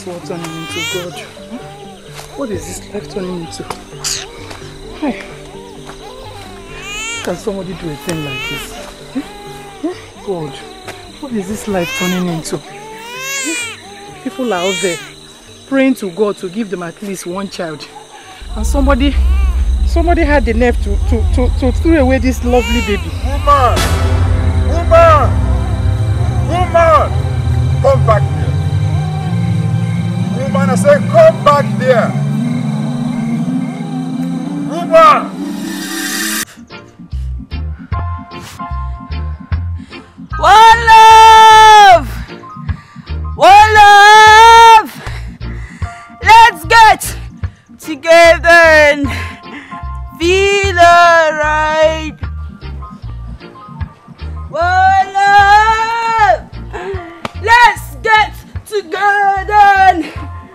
world turning into, God? What is this life turning into? Hey. Can somebody do a thing like this? God, what is this life turning into? People are out there praying to God to give them at least one child. And somebody had the nerve to throw away this lovely baby. Woman! Come back here. Woman, I said come back here. Woman! One love! One love! Let's get together and feel alright. One love! Let's get together.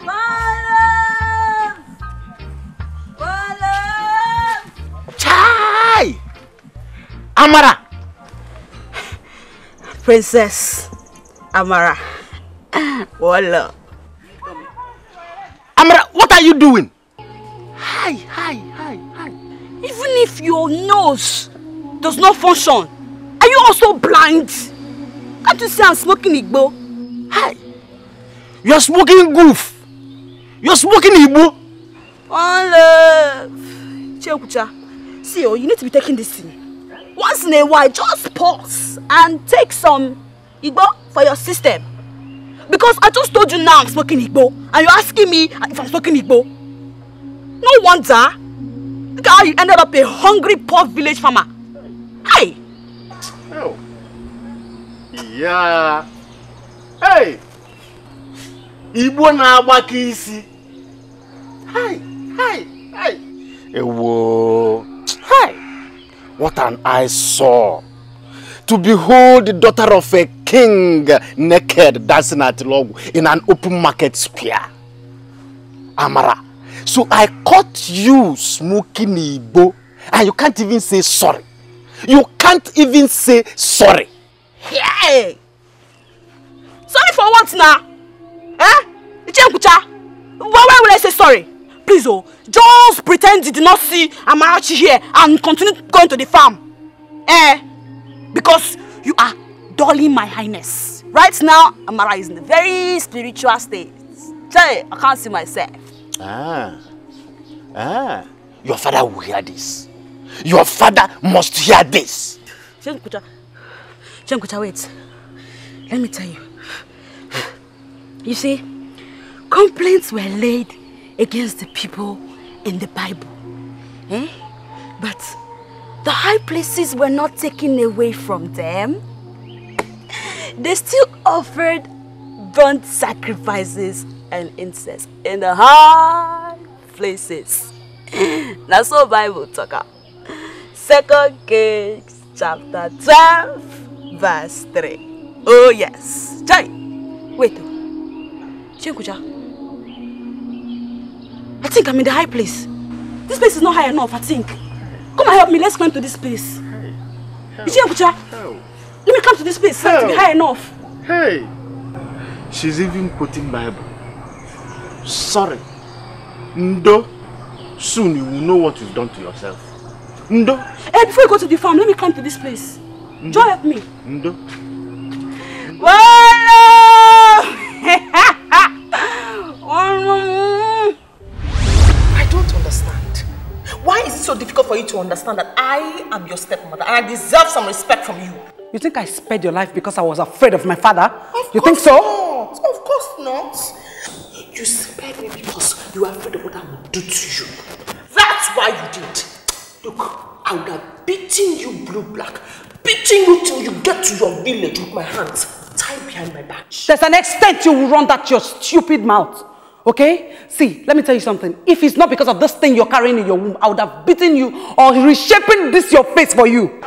One love! One love! Chai! Amara! Princess Amara. One love. Amara, what are you doing? Hi. Even if your nose does not function, are you also blind? Can't you see I'm smoking Igbo? Hi. You're smoking goof. You're smoking Igbo. One love. Chekucha, see, you need to be taking this thing. Once in a while, just pause and take some Igbo for your system. Because I just told you now I'm smoking Igbo, and you're asking me if I'm smoking Igbo. No wonder. Look how you ended up a hungry, poor village farmer. Hi. Oh. Yeah. Hey. Igbo na agbaka isi. Hi. Ewo. Hi. What an eyesore. To behold the daughter of a king naked dancing at Logu in an open market square. Amara. So I caught you smoking Igbo and you can't even say sorry. You can't even say sorry. Hey! Sorry for what now? Eh? Why will I say sorry? Please, just pretend you did not see Amarachi here and continue going to the farm. Because you are dulling my highness. Right now, Amara is in a very spiritual state. I can't see myself. Your father will hear this. Your father must hear this. Chenkucha, wait. Let me tell you. You see, complaints were laid against the people in the Bible. But the high places were not taken away from them. They still offered burnt sacrifices and incense in the high places. That's what Bible talk about. 2 Kings chapter 12 verse 3. Oh yes. Chai. Wait. Chenkucha. I think I'm in the high place. This place is not high enough, I think. Come and help me. Let's climb to this place. Chenkucha. Let me come to this place. It's to be high enough. Hey. She's even quoting Bible. Sorry. Ndo. Soon you will know what you've done to yourself. Ndo. Hey, before you go to the farm, let me climb to this place. Ndo. Joy help me. Ndo. I don't understand. Why is it so difficult for you to understand that I am your stepmother and I deserve some respect from you? You think I spared your life because I was afraid of my father? You think so? Not. Of course not. You spared me because you were afraid of what I would do to you. That's why you did. Look, I would have beaten you blue-black. Beating you till you get to your village with my hands tied behind my back. There's an extent you will run that your stupid mouth. Okay? See, let me tell you something. If it's not because of this thing you're carrying in your womb, I would have beaten you or reshaping this your face for you.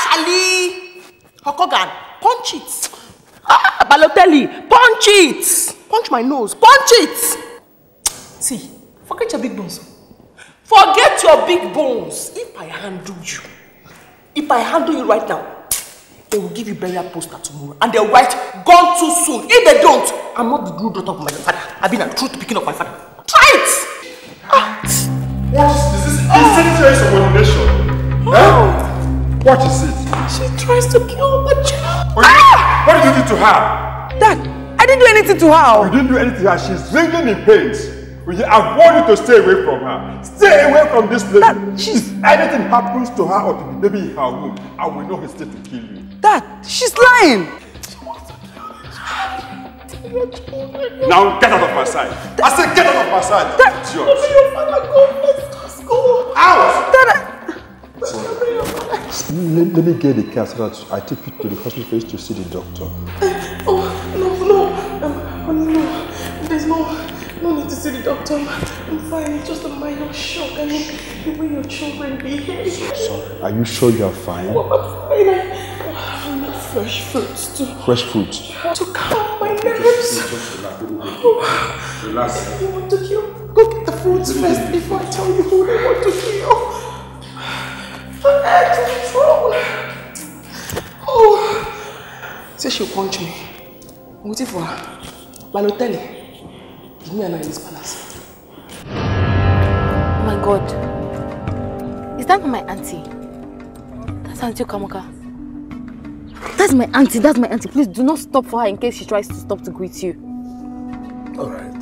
Ali! Hokogan, punch it! Balotelli, punch it! Punch my nose, punch it! See, forget your big bones. Forget your big bones. If I handle you right now, they will give you burial poster tomorrow and they'll write, gone too soon. If they don't, I'm not the true daughter of my father. I've been a true picking of my father. Try it! What is this? Incendiary subordination. What is it? She tries to kill the child. What did you do to her? Dad, I didn't do anything to her. You didn't do anything to her. She's writhing in pains. I've warned you to stay away from her. Stay away from this lady. Dad, if anything happens to her or to the baby in her womb, I will not hesitate to kill you. Dad, she's lying. Now get out of my sight. I said get out of my sight. It's yours. Your father, go. Let's go. Out! Dad, Let me get the car so that I take you to the hospital to see the doctor. No. There's no need to see the doctor. I'm fine. It's just a minor shock. I mean, the way your children behave. Sorry. Are you sure you are fine? Oh, I'm fine. I need fresh fruits too. Fresh fruits? To calm my nerves. Relax. You want to kill? Go get the fruits first before I tell you who they want to kill. What's wrong? Oh. Say she'll punch me. I'm waiting for her. Balotelli. Give me an eye in this palace. Oh my God. Is that not my auntie? That's Auntie Kamoka. That's my auntie. Please do not stop for her in case she tries to stop to greet you. Alright.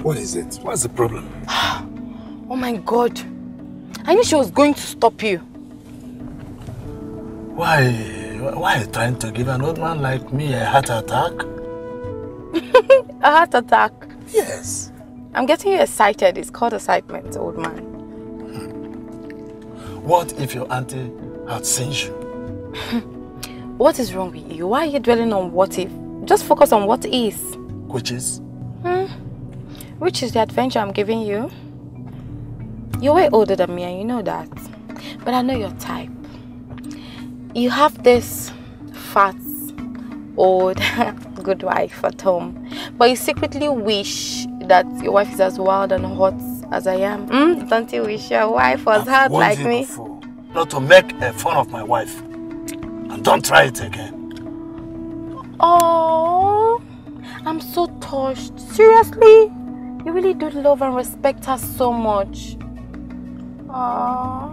What is it? What's the problem? Oh my God. I knew she was going to stop you. Why are you trying to give an old man like me a heart attack? A heart attack? Yes. I'm getting you excited. It's called excitement, old man. What if your auntie had seen you? What is wrong with you? Why are you dwelling on what if? Just focus on what is. Which is? Which is the adventure I'm giving you. You're way older than me and you know that. But I know your type. You have this fat, old, good wife at home. But you secretly wish that your wife is as wild and hot as I am. Don't you wish your wife was hot like me? Before, not to make fun of my wife. And don't try it again. Oh, I'm so touched. Seriously? You really do love and respect her so much. Aww.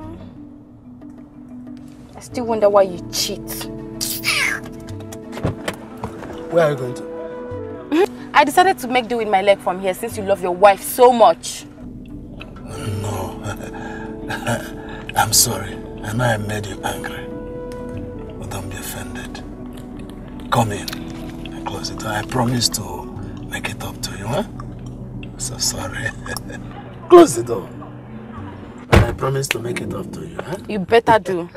I still wonder why you cheat. Where are you going to? I decided to make do with my leg from here since you love your wife so much. No. I'm sorry. I know I made you angry. But don't be offended. Come in and close the door. I promise to make it up to you, huh? So sorry. Close the door. I promise to make it up to you, huh? You better do.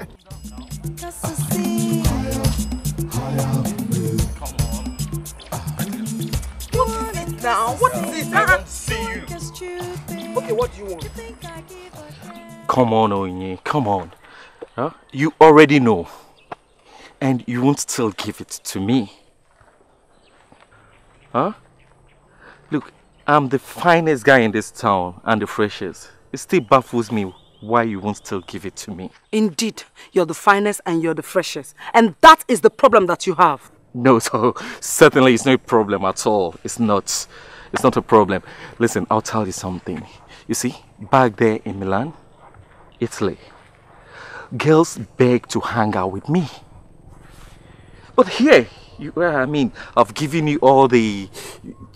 Now, what is it? I don't see you. Okay, what do you want? Come on, Onye, come on. Huh? You already know. And you won't still give it to me. Huh? Look, I'm the finest guy in this town and the freshest. It still baffles me why you won't still give it to me. Indeed, you're the finest and you're the freshest. And that is the problem that you have. No, so certainly it's no problem at all. It's not a problem. Listen, I'll tell you something. You see, back there in Milan, Italy, girls beg to hang out with me. But here, I've given you all the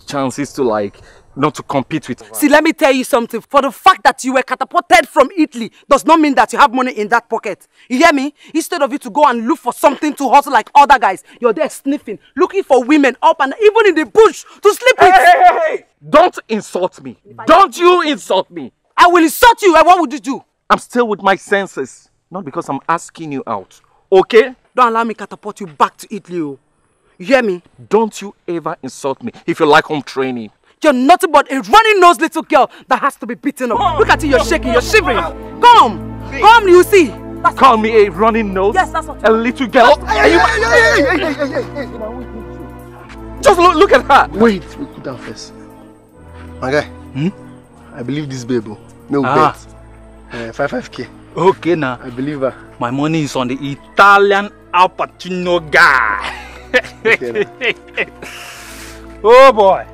chances to not to compete with. See, let me tell you something. For the fact that you were catapulted from Italy does not mean that you have money in that pocket. You hear me? Instead of you to go and look for something to hustle like other guys, you're there sniffing, looking for women up and even in the bush to sleep with. Hey! Don't insult me. Don't you insult me. I will insult you, and what would you do? I'm still with my senses. Not because I'm asking you out. Okay? Don't allow me catapult you back to Italy. Oh. You hear me? Don't you ever insult me if you like home training. You're nothing but a runny-nosed little girl that has to be beaten up. Look at you, you're shaking, you're shivering. Come, you see. That's Call me a running nose? Yes, that's what a little girl? Hey. Just look at her. Wait, we cool down first. My guy, I believe this baby. No bet. 5K. Okay, now. I believe her. My money is on the Italian Al Pacino guy. Okay, Oh boy,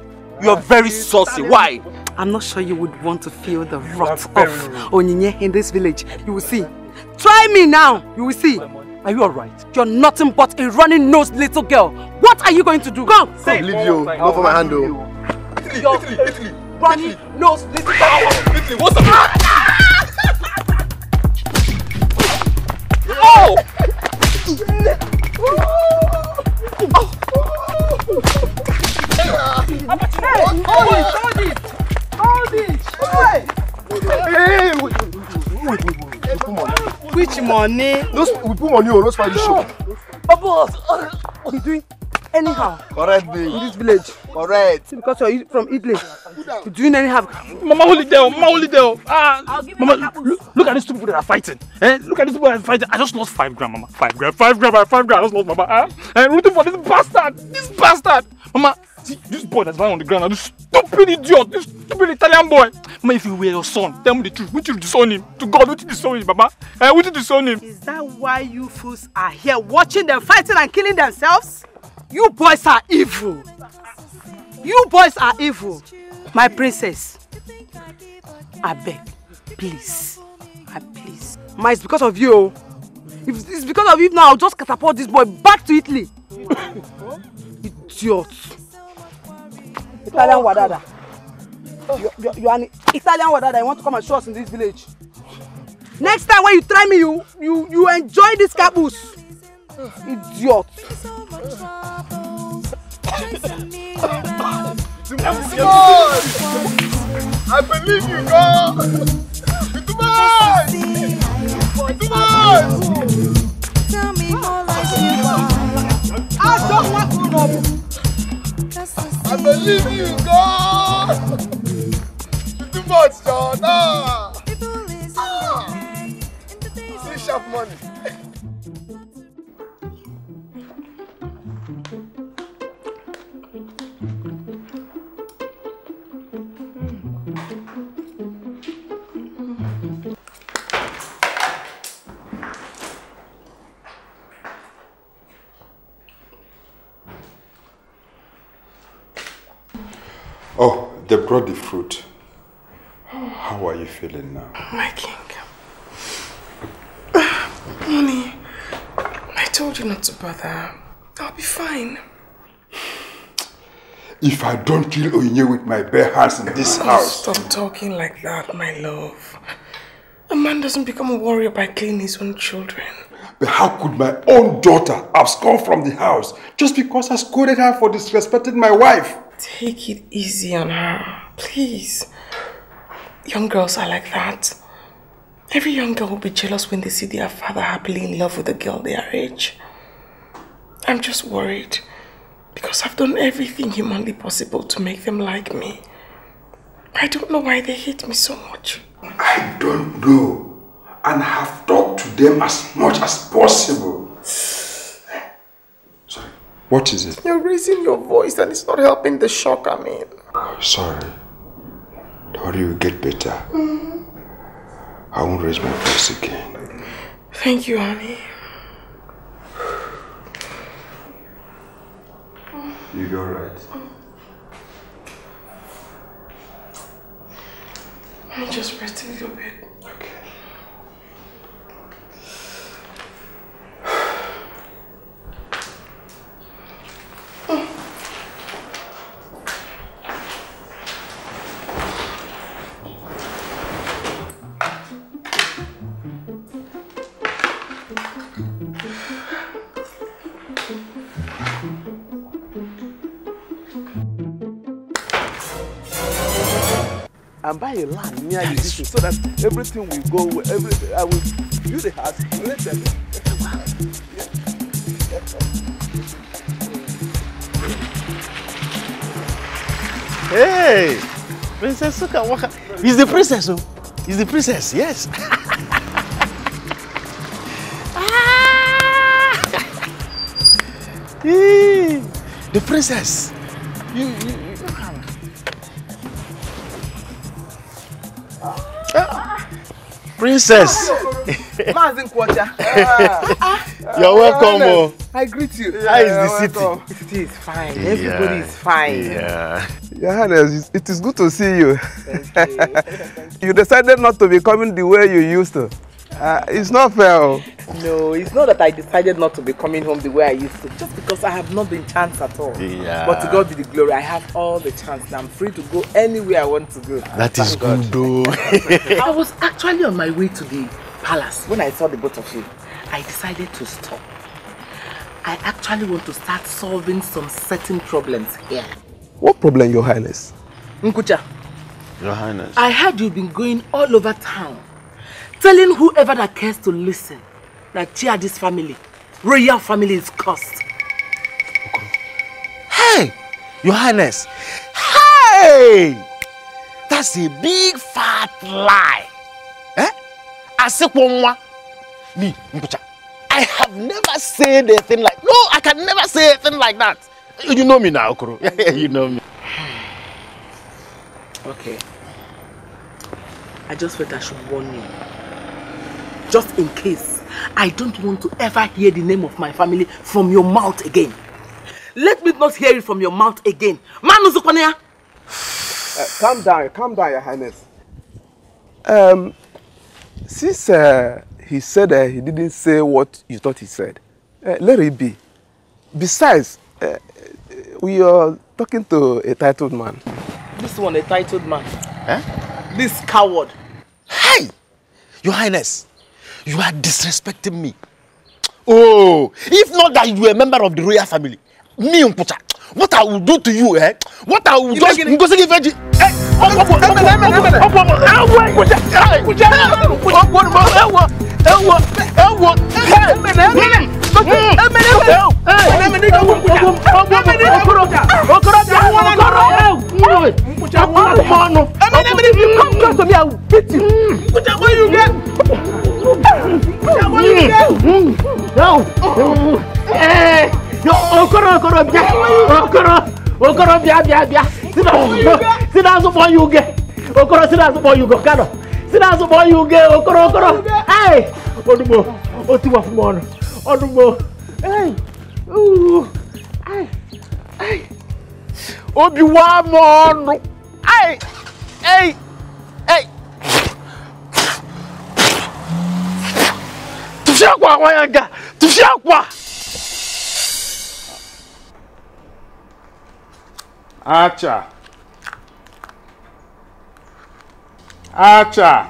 you're very saucy. Why? I'm not sure you would want to feel the wrath of Onyinye in this village. You will see. Try me now. You will see. Are you alright? You're nothing but a running-nosed little girl. What are you going to do? Go! I believe you. Go for my hand, though. You're running-nosed little girl. Italy, what's the matter? Oh! Hold it! Hey! Which money? We put money on those fight the show. Bubbles! You're doing anyhow. Correct, In babe. this village. Correct. Because you're from Italy. You're doing anyhow. Mama, hold it down. Mama, hold it down. Mama, look at these two people that are fighting. Look at these people that are fighting. I just lost 5 grand, Mama. 5 grand. I just lost, Mama. I'm rooting for this bastard. Mama, see, this boy that's lying on the ground, this stupid idiot, this stupid Italian boy. Mama, if you were your son, tell me the truth. Would you disown him? To God, would you disown him, Mama? Would you disown him? Is that why you fools are here watching them fighting and killing themselves? You boys are evil. You boys are evil. My princess, I beg, please. Please. Ma, it's because of you. If it's because of you now, I'll just catapult this boy back to Italy. Idiot. Italian wadada. You're an Italian wadada. You want to come and show us in this village. Next time when you try me, you enjoy this caboose. Idiot. I believe you, God. Tell me more like you are. I don't want to know. I believe you, God. Too much, John. See sharp money. Oh, they brought the fruit. How are you feeling now? My king. Honey, I told you not to bother. I'll be fine. If I don't kill Onyinye with my bare hands in this house... Stop talking like that, my love. A man doesn't become a warrior by killing his own children. But how could my own daughter abscond from the house just because I scolded her for disrespecting my wife? Take it easy on her, please. Young girls are like that. Every young girl will be jealous when they see their father happily in love with a girl their age. I'm just worried because I've done everything humanly possible to make them like me. I don't know why they hate me so much. I don't know, and have talked to them as much as possible. Sorry, what is it? You're raising your voice and it's not helping the shock I'm in. Oh, sorry. Don't worry, you'll get better. I won't raise my voice again. Thank you, honey. You go right. Let me just rest a little bit. Okay. And buy a land near you so that everything will go. I will build a house. Let them. Hey, Princess Suka Waka. He's the princess, oh. He's the princess, yes. Hey, the princess. You. Princess. You're welcome. I greet you. How is the city? The city is fine. Everybody is fine. Yeah. Your Highness, it is good to see you. You decided not to be coming the way you used to. It's not fair. No, it's not that I decided not to be coming home the way I used to. Just because I have not been chance at all. Yeah. But to God be the glory, I have all the chance. I'm free to go anywhere I want to go. That is good though. I was actually on my way to the palace when I saw the both of you. I decided to stop. I actually want to start solving some certain problems here. What problem, Your Highness? Nkucha, Your Highness. I heard you've been going all over town, telling whoever that cares to listen that Chiadi's family, royal family, is cursed. Hey, Your Highness. Hey, that's a big fat lie. Eh? I said me, Nkucha. I have never said a thing like, no, I can never say a thing like that. You know me now, Okoro. You know me. Okay. I just felt I should warn you. Just in case, I don't want to ever hear the name of my family from your mouth again. Let me not hear it from your mouth again. Calm down, Your Highness. Since he said he didn't say what you thought he said, let it be. Besides, we are talking to a titled man. This one, a titled man. Eh? This coward. Hey! Your Highness, you are disrespecting me. Oh, if not that you are a member of the royal family, me, Nkucha, what I will do to you, eh? What I will do to you, Acha. Acha.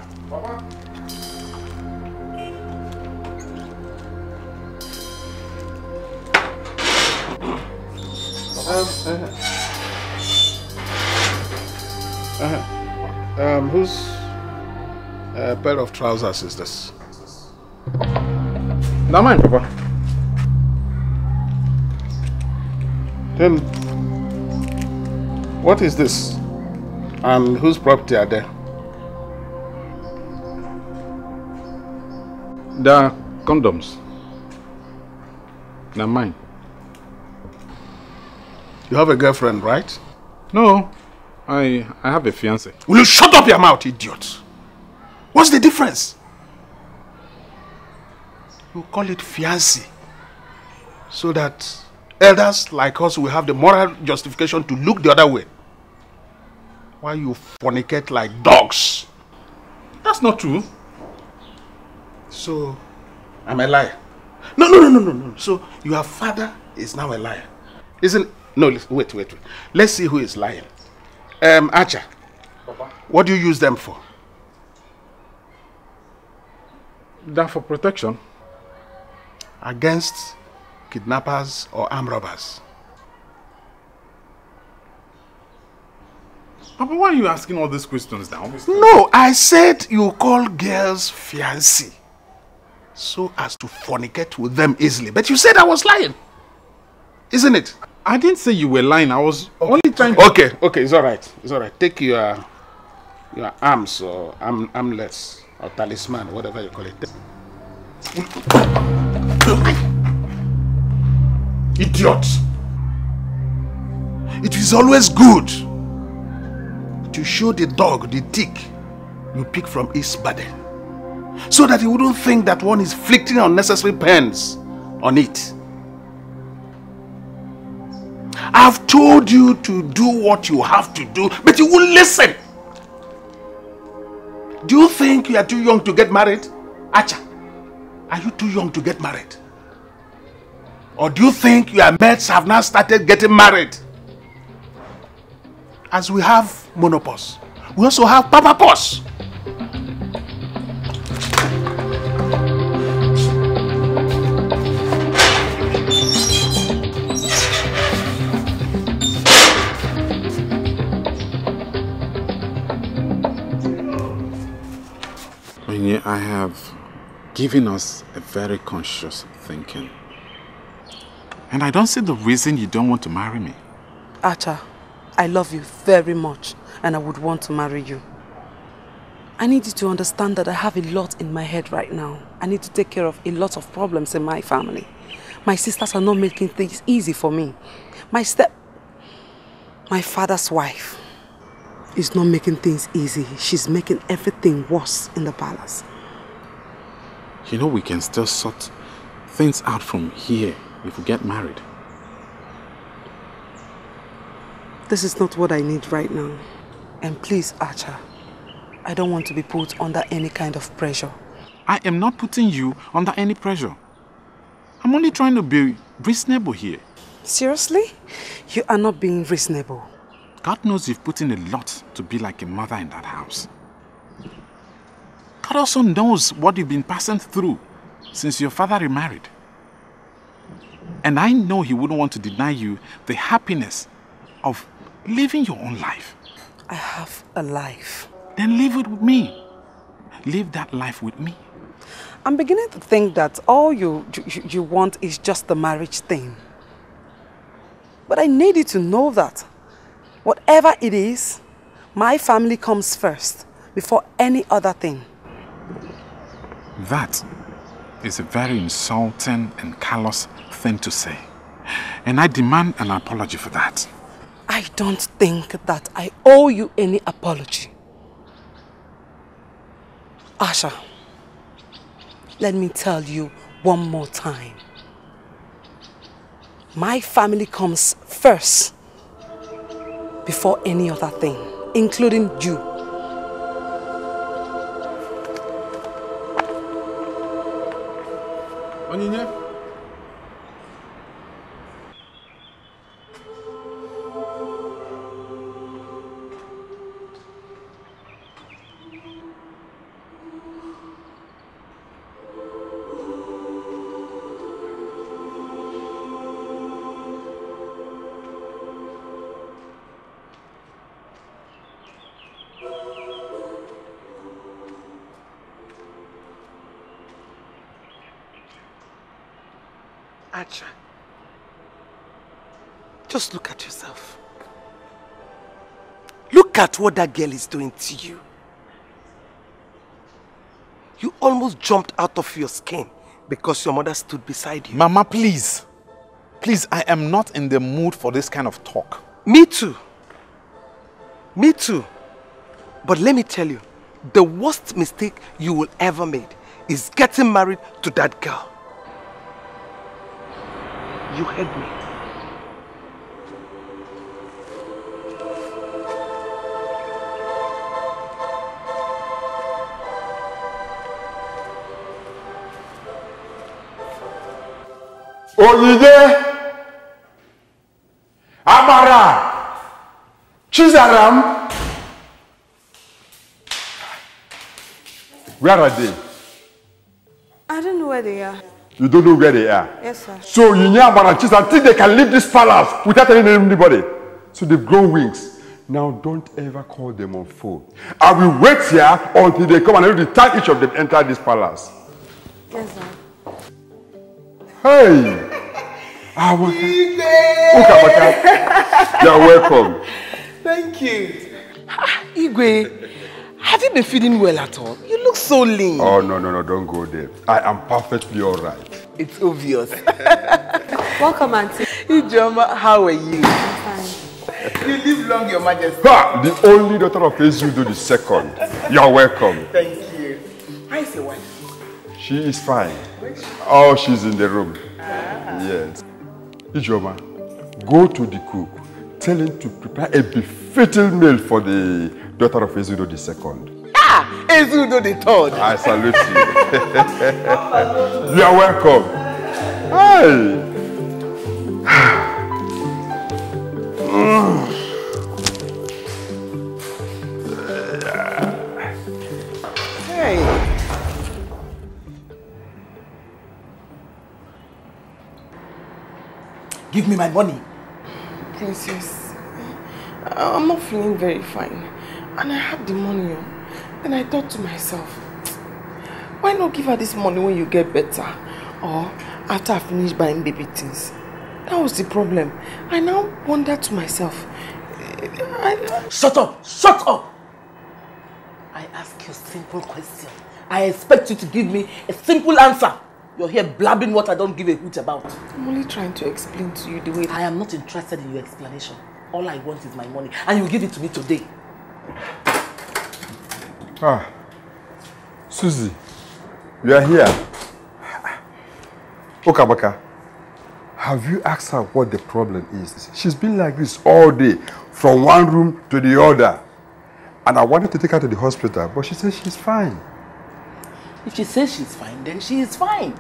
Whose pair of trousers is this? Not mine, Papa. Then, what is this? And whose property are they? They are condoms. They're mine. You have a girlfriend, right? No, I have a fiancé. Will you shut up your mouth, idiot? What's the difference? You call it fiancé so that elders like us will have the moral justification to look the other way. Why you fornicate like dogs? That's not true. So, I'm a liar. No. So, your father is now a liar. Isn't... No, wait. Let's see who is lying. Acha, Papa. What do you use them for? They're for protection. Against kidnappers or armed robbers? Papa, why are you asking all these questions now? No, I said you call girls fiancé so as to fornicate with them easily. But you said I was lying. Isn't it? I didn't say you were lying. I was only trying to... Okay, it's all right. It's all right. Take your arms or armlets or talisman, whatever you call it. Idiot! It is always good to show the dog the tick you pick from his body. so that he wouldn't think that one is inflicting unnecessary pains on it. I've told you to do what you have to do, but you won't listen. Do you think you are too young to get married? Acha, are you too young to get married? Or do you think your mates have now started getting married? As we have monopause, we also have papapause. I have given us a very conscious thinking. And I don't see the reason you don't want to marry me. Acha, I love you very much and I would want to marry you. I need you to understand that I have a lot in my head right now. I need to take care of a lot of problems in my family. My sisters are not making things easy for me. My father's wife is not making things easy. She's making everything worse in the palace. You know, we can still sort things out from here if we get married. This is not what I need right now. And please, Acha, I don't want to be put under any kind of pressure. I am not putting you under any pressure. I'm only trying to be reasonable here. Seriously? You are not being reasonable. God knows you've put in a lot to be like a mother in that house. God also knows what you've been passing through since your father remarried. And I know he wouldn't want to deny you the happiness of living your own life. I have a life. Then live it with me. Live that life with me. I'm beginning to think that all you want is just the marriage thing. But I need you to know that whatever it is, my family comes first before any other thing. That is a very insulting and callous thing to say. And I demand an apology for that. I don't think that I owe you any apology. Asha, let me tell you one more time. My family comes first before any other thing, including you. Onyinye? Acha, just look at yourself. Look at what that girl is doing to you. You almost jumped out of your skin because your mother stood beside you. Mama, please. Please, I am not in the mood for this kind of talk. Me too. Me too. But let me tell you, the worst mistake you will ever make is getting married to that girl. You heard me. Oyide, Amara, Chizaram. Where are they? I don't know where they are. You don't know where they are? Yes, sir. So you need Amara and Chizaram until they can leave this palace without telling anybody. So they've grown wings. Now don't ever call them on phone. I will wait here until they come and I will return each of them enter this palace. Yes, sir. Hey! You're welcome. Thank you. Igwe, have you been feeling well at all? You look so lean. Oh, no, don't go there. I am perfectly all right. It's obvious. Welcome, Auntie. Ijoma, how are you? I'm fine. You live long, Your Majesty. Ha! The only daughter of Ezudo the second. You're welcome. Thank you. How is your wife? She is fine. Oh, she's in the room. Yes. Ijoma, go to the cook. Tell him to prepare a befitting meal for the daughter of Ezudo II. Ah! Ezudo III. I salute you. You are welcome. Hi. Hey. Give me my money. Princess, I'm not feeling very fine. And I have the money. Then I thought to myself, why not give her this money when you get better? Or after I finish buying baby things. That was the problem. I now wonder to myself. Shut up! Shut up! I ask you a simple question. I expect you to give me a simple answer. You're here blabbing what I don't give a hoot about. I'm only trying to explain to you the way... I am not interested in your explanation. All I want is my money. And you give it to me today. Ah, Susie, you are here. Okabaka, have you asked her what the problem is? She's been like this all day, from one room to the other. And I wanted to take her to the hospital, but she says she's fine. If she says she's fine, then she is fine.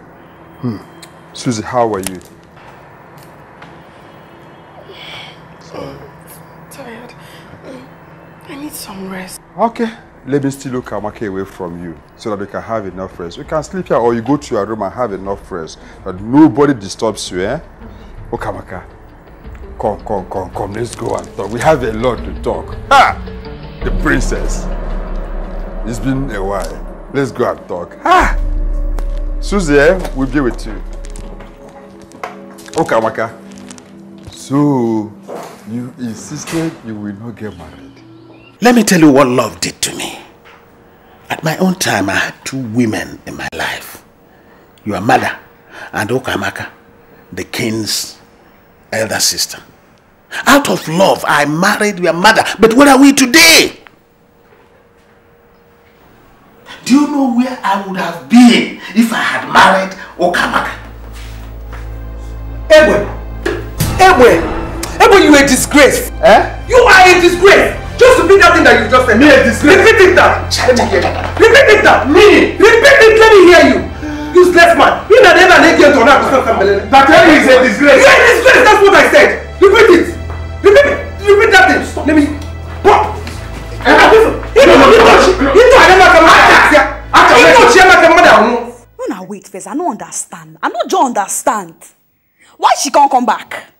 Susie, how are you? Tired. I need some rest. Okay. Let me still look Amake away from you so that we can have enough rest. We can sleep here or you go to your room and have enough rest. That nobody disturbs you, eh? Okay, Amaka. Come. Let's go and talk. We have a lot to talk. Ha! The princess. It's been a while. Let's go and talk. Ha! Susie, we'll be with you. Okay, Amaka. So, you insisted you will not get married. Let me tell you what love did to me. At my own time, I had two women in my life. Your mother and Okamaka, the king's elder sister. Out of love, I married your mother. But where are we today? Do you know where I would have been if I had married Okamaka? Ebwe, you are a disgrace. Eh? You are a disgrace. Just repeat that thing that you just said. Me a disgrace. Repeat it that. Let me hear you. Repeat it that. Me. Repeat it. Let me hear you. Useless man. You never again to not something. That is a disgrace. You are a disgrace. That's what I said. Repeat it. Repeat it. Repeat that thing. Let me. What? No, now wait first. I don't understand. I don't just understand. Why she can't come back?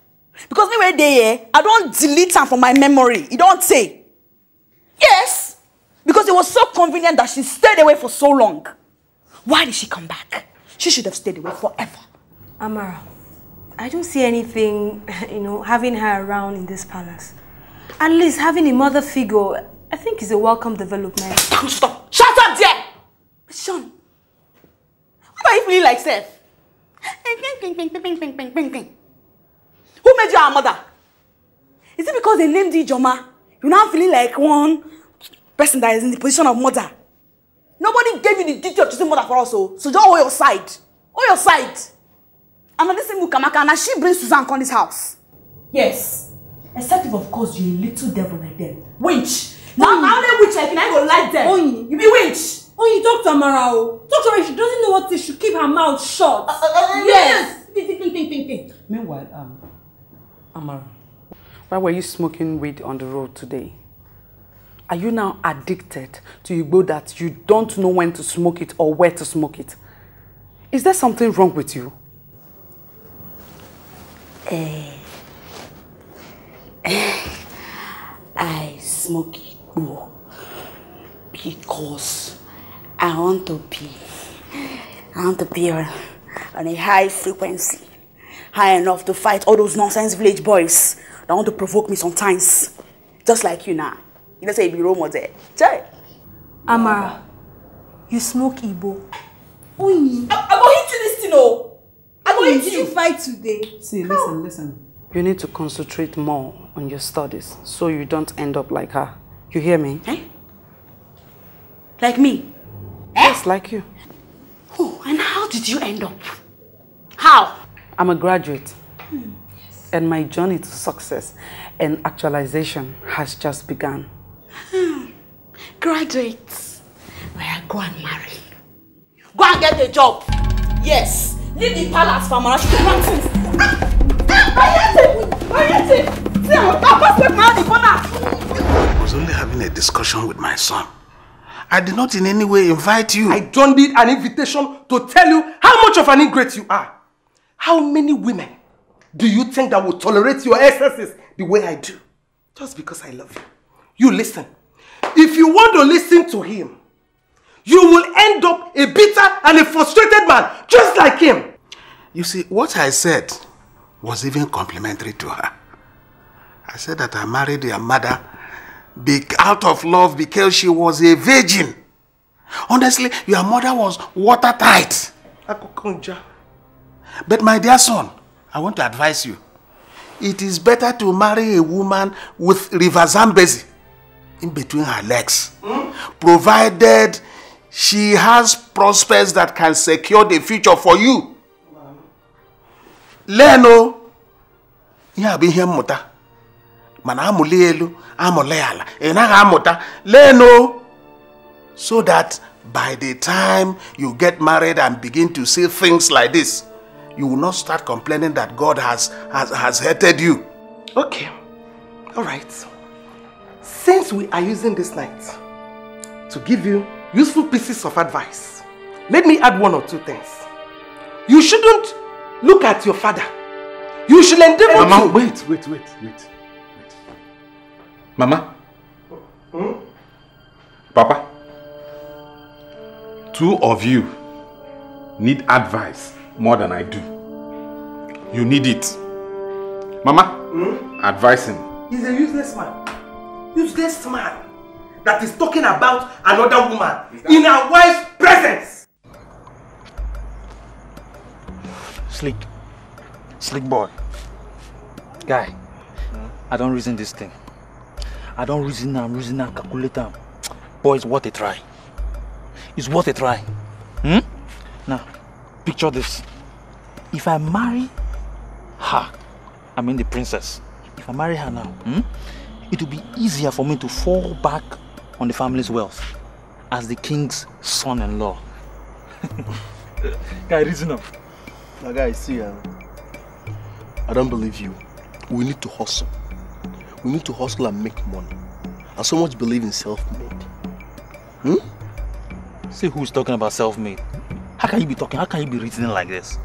Because me when there, I don't delete her from my memory. You don't say. Yes. Because it was so convenient that she stayed away for so long. Why did she come back? She should have stayed away forever. Amara, I don't see anything, having her around in this palace. At least having a mother figure, I think is a welcome development. Stop! Shut up there! Sean, what are you feeling like, Seth? Who made you our mother? Is it because they named you Ijoma? You're now feeling like one person that is in the position of mother. Nobody gave you the duty of choosing mother for us, so just hold your side. Hold your side. And this thing Mukamaka, and she brings Susan on this house. Yes. Except if, of course, you're a little devil like them. Winch. Now they witch like I go like them. Onyi. You be winch. Onyi, talk to Amara. Talk to her. She doesn't know what to. She keep her mouth shut. Yes. Meanwhile, Amara, why were you smoking weed on the road today? Are you now addicted to Igbo that you don't know when to smoke it or where to smoke it? Is there something wrong with you? I smoke Igbo because I want to be on a high frequency. High enough to fight all those nonsense village boys that want to provoke me sometimes. Just like you now. You don't say you be role model. Try. Amara, you smoke Igbo. Onyi. I go hit you this thing, oh. I go hit you. Fight today. See, listen. You need to concentrate more on your studies so you don't end up like her. You hear me? Eh? Like me? Yes, like you. Oh, and how did you end up? How? I'm a graduate. Yes. And my journey to success and actualization has just begun. Graduates. Well, go and marry. Go and get a job. Yes. Leave the palace for Mara. I was only having a discussion with my son. I did not in any way invite you. I don't need an invitation to tell you how much of an ingrate you are. How many women do you think that will tolerate your excesses the way I do? Just because I love you. You listen. If you want to listen to him, you will end up a bitter and a frustrated man, just like him. You see, what I said was even complimentary to her. I said that I married your mother out of love because she was a virgin. Honestly, your mother was watertight. But my dear son, I want to advise you. It is better to marry a woman with River Zambezi in between her legs. Provided she has prospects that can secure the future for you. Leno, ya be here muta. Mana amulelu, amuleala. Enaga amuta. Leno, so that by the time you get married and begin to see things like this, you will not start complaining that God has hated you. Okay, all right. Since we are using this night to give you useful pieces of advice, let me add one or two things. You shouldn't look at your father. You should endeavor Mama, to... wait. Mama? Papa? Two of you need advice more than I do. You need it. Mama, advise him. He's a useless man. Useless man that is talking about another woman in her wife's presence. Slick boy. Guy, I don't reason this thing. I don't reason, I'm reasoning, calculate them. Boy, it's worth a try. It's worth a try. Now, picture this. If I marry her, I mean the princess. If I marry her now, it will be easier for me to fall back on the family's wealth as the king's son-in-law. Guy, reason up. Now guys, see, I don't believe you. We need to hustle. We need to hustle and make money. I so much believe in self-made. See who's talking about self-made? How can you be talking? How can you be reasoning like this?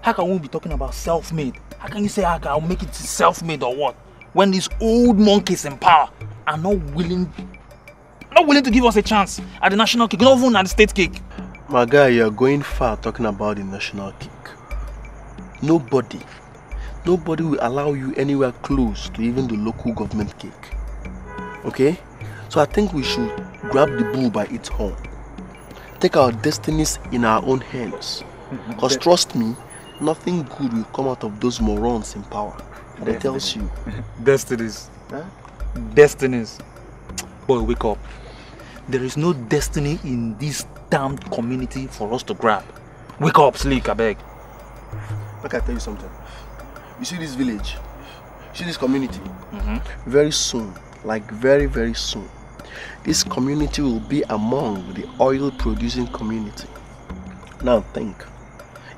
How can we be talking about self-made? How can you say I'll make it self-made or what? When these old monkeys in power are not willing to give us a chance at the national cake, not even at the state cake. My guy, you're going far talking about the national cake. Nobody will allow you anywhere close to even the local government cake. Okay? So I think we should grab the bull by its horn. Take our destinies in our own hands. Because trust me, nothing good will come out of those morons in power. That tells you. Destinies. Huh? Destinies. Boy, wake up. There is no destiny in this damned community for us to grab. Wake up, Slick, I beg. Look, I tell you something. You see this village? You see this community? Very soon, like very, very soon, this community will be among the oil-producing community. Now think.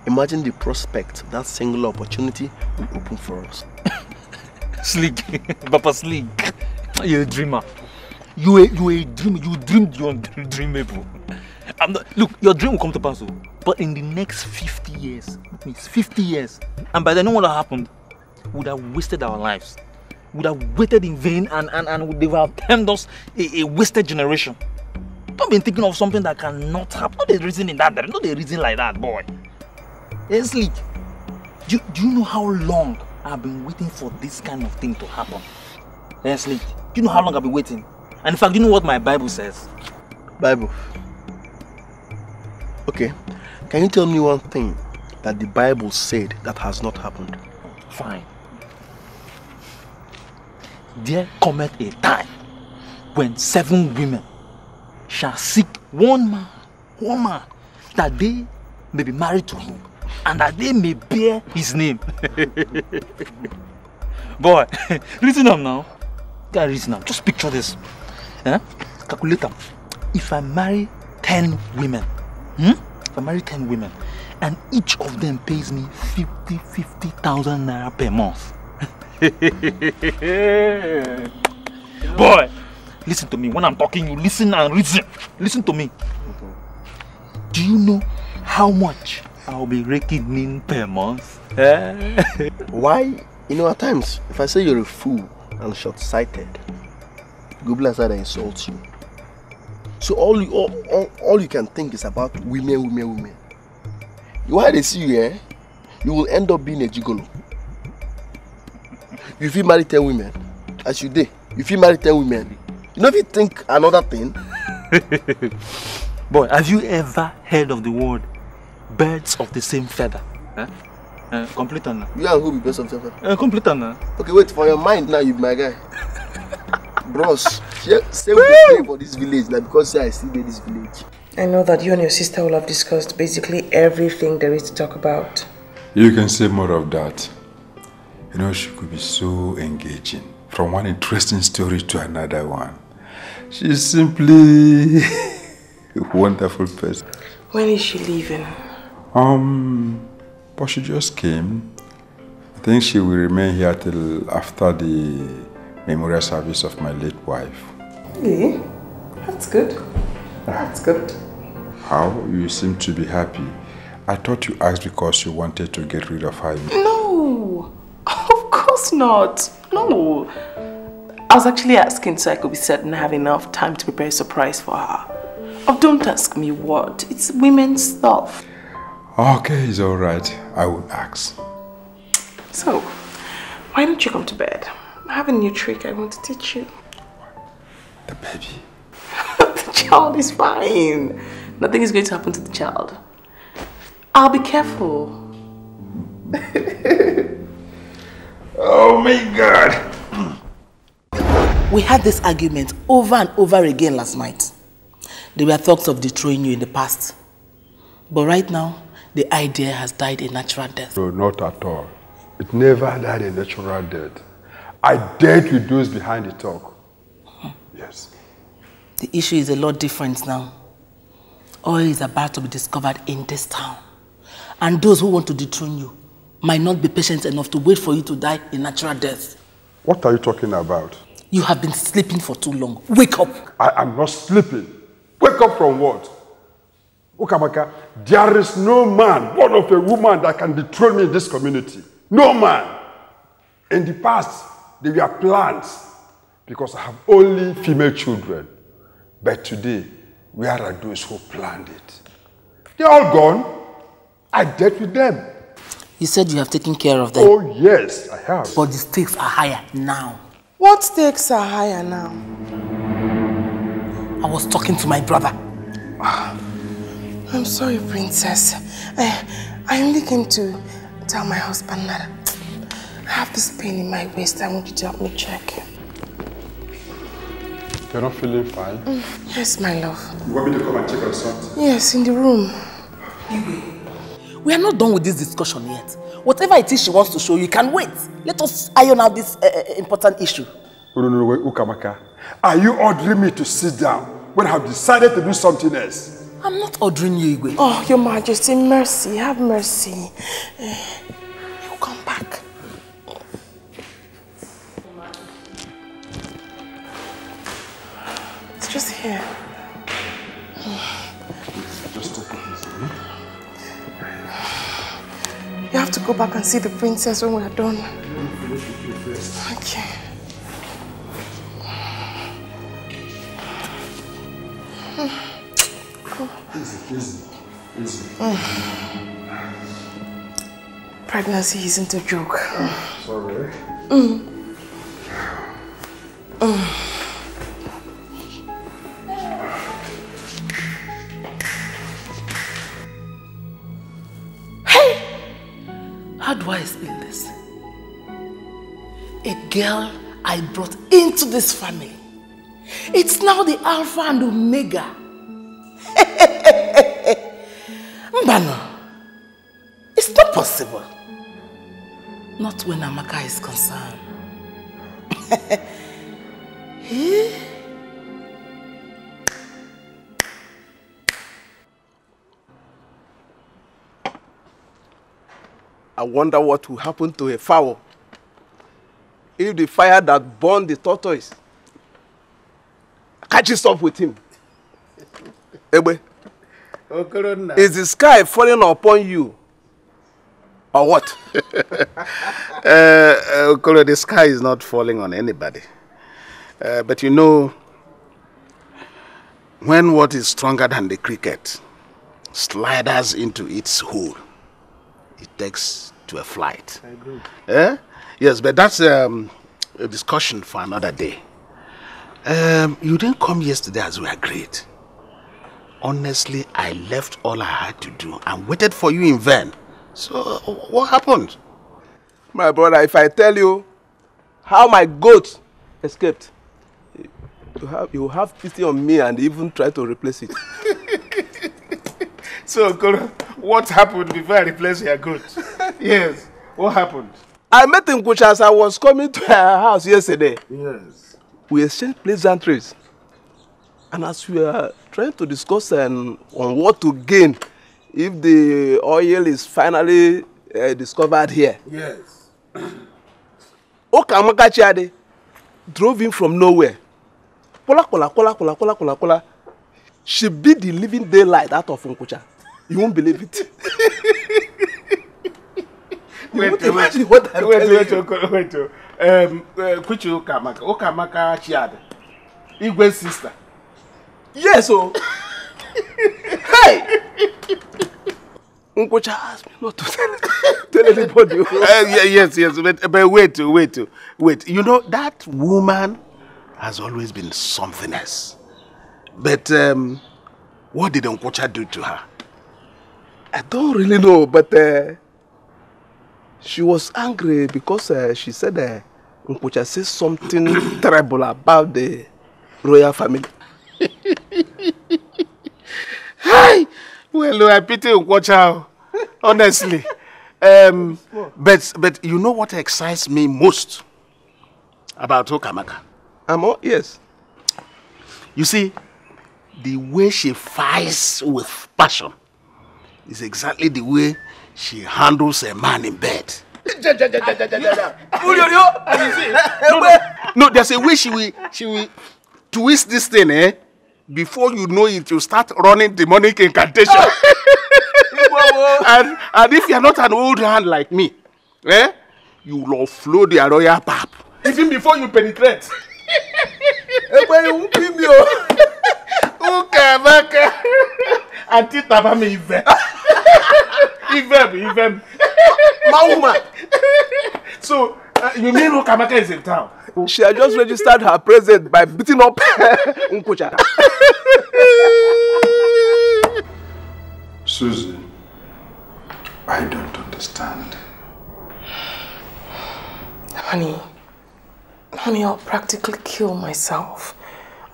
Imagine the prospect that single opportunity will open for us. Slick, Papa Slick, you're a dreamer. You're a dreamer. You dreamed your dream, bro. Look, your dream will come to pass, but in the next 50 years, that means 50 years, and by then, what would have happened? We would have wasted our lives. We would have waited in vain, and they would have termed us a wasted generation. Don't be thinking of something that cannot happen. Not the reason in that. Not the reason like that, boy. Yes, Slick. Do you know how long I've been waiting for this kind of thing to happen? Yes, Slick. Do you know how long I've been waiting? And in fact, do you know what my Bible says? Bible? Okay. Can you tell me one thing that the Bible said that has not happened? Fine. There cometh a time when 7 women shall seek one man woman that they may be married to him and that they may bear his name. Boy, reason them now. Guy, reason them. Just picture this. Calculate them. If I marry 10 women, if I marry 10 women, and each of them pays me 50,000 naira per month. Boy, listen to me. When I'm talking, you listen and reason. Listen to me. Do you know how much I'll be raking in per month? Why? You know, at times, if I say you're a fool and short-sighted, Google has to insult you. So all you can think is about women. Why they see you here, you will end up being a gigolo. If you marry 10 women, as you did, if you marry 10 women, you know if you think another thing. Boy, have you ever heard of the word birds of the same feather? Complete on. You and who be birds of the same feather? Complete on. Okay, wait, for your mind now, you be my guy. Bros, stay with the play for this village now because I still in this village. I know that you and your sister will have discussed basically everything there is to talk about. You can say more of that. You know, she could be so engaging. From one interesting story to another one. She's simply a wonderful person. When is she leaving? But she just came. I think she will remain here till after the memorial service of my late wife. Really? That's good. That's good. How? You seem to be happy. I thought you asked because you wanted to get rid of her. No! Of course not. No. I was actually asking so I could be certain I have enough time to prepare a surprise for her. Oh, don't ask me what. It's women's stuff. Okay, it's alright. I won't ask. So, why don't you come to bed? I have a new trick I want to teach you. The baby. The child is fine. Nothing is going to happen to the child. I'll be careful. Oh my God. We had this argument over and over again last night. There were thoughts of destroying you in the past. But right now, the idea has died a natural death. No, not at all. It never died a natural death. I dared with those behind the talk. Yes. The issue is a lot different now. Oil is about to be discovered in this town. And those who want to dethrone you might not be patient enough to wait for you to die a natural death. What are you talking about? You have been sleeping for too long. Wake up. I am not sleeping. Wake up from what? Ukamaka, there is no man, born of a woman, that can dethrone me in this community. No man. In the past, they were plans because I have only female children. But today, where are those who planned it? They're all gone. I dealt with them. You said you have taken care of them. Oh, yes, I have. But the stakes are higher now. What stakes are higher now? I was talking to my brother. I'm sorry, Princess. I only came to tell my husband that I have this pain in my waist. I want you to help me check. You're not feeling fine? Yes, my love. You want me to come and check on something? Yes, in the room. We are not done with this discussion yet. Whatever it is she wants to show you can wait. Let us iron out this important issue. No, Ukamaka. Are you ordering me to sit down when I have decided to do something else? I'm not ordering you, Igwe. Oh, Your Majesty, mercy. Have mercy. You come back. It's just here. Just take it easy. You have to go back and see the princess when we are done. Okay. Easy. Pregnancy isn't a joke. Sorry. How do I explain this? A girl I brought into this family. It's now the Alpha and Omega. Not when Amaka is concerned. I wonder what will happen to a fowl if the fire that burned the tortoise catches up with him. Egbe, is the sky falling upon you or what? Okoro, the sky is not falling on anybody. But you know, when what is stronger than the cricket sliders into its hole, it takes to a flight. I agree. Yes, but that's a discussion for another day. You didn't come yesterday as we agreed. Honestly, I left all I had to do and waited for you in vain. So, what happened? My brother, if I tell you how my goat escaped, you have pity on me and even try to replace it. So, Koro, what happened before I replaced your goat? Yes, what happened? I met Nkucha as I was coming to her house yesterday. Yes. We exchanged pleasantries. And as we are trying to discuss on what to gain if the oil is finally discovered here. Yes. Okamaka Chiade drove in from nowhere. Kola. She beat the living daylight out of Nkucha. You won't believe it. Wait. Kuchi Okamaka. Okamaka Chiade. Igwe's sister. Yes, oh. Hey! Nkucha asked me not to tell anybody. Yes, but wait. You know, that woman has always been something else. But what did Nkucha do to her? I don't really know, but she was angry because she said Nkucha said something terrible about the royal family. Hi! Well, I pity Nkucha, honestly. But you know what excites me most about Okamaka? Yes. You see, the way she fights with passion is exactly the way she handles a man in bed. No, there's a way she will twist this thing, before you know it, you start running demonic incantation. and if you're not an old hand like me, you will offload the royal pap even before you penetrate. Ukamaka. Auntie Tabame Ivem. Mauma. So, you mean Ukamaka is in town? She had just registered her present by beating up Nkucha. Susie, I don't understand. Honey, I'll practically kill myself.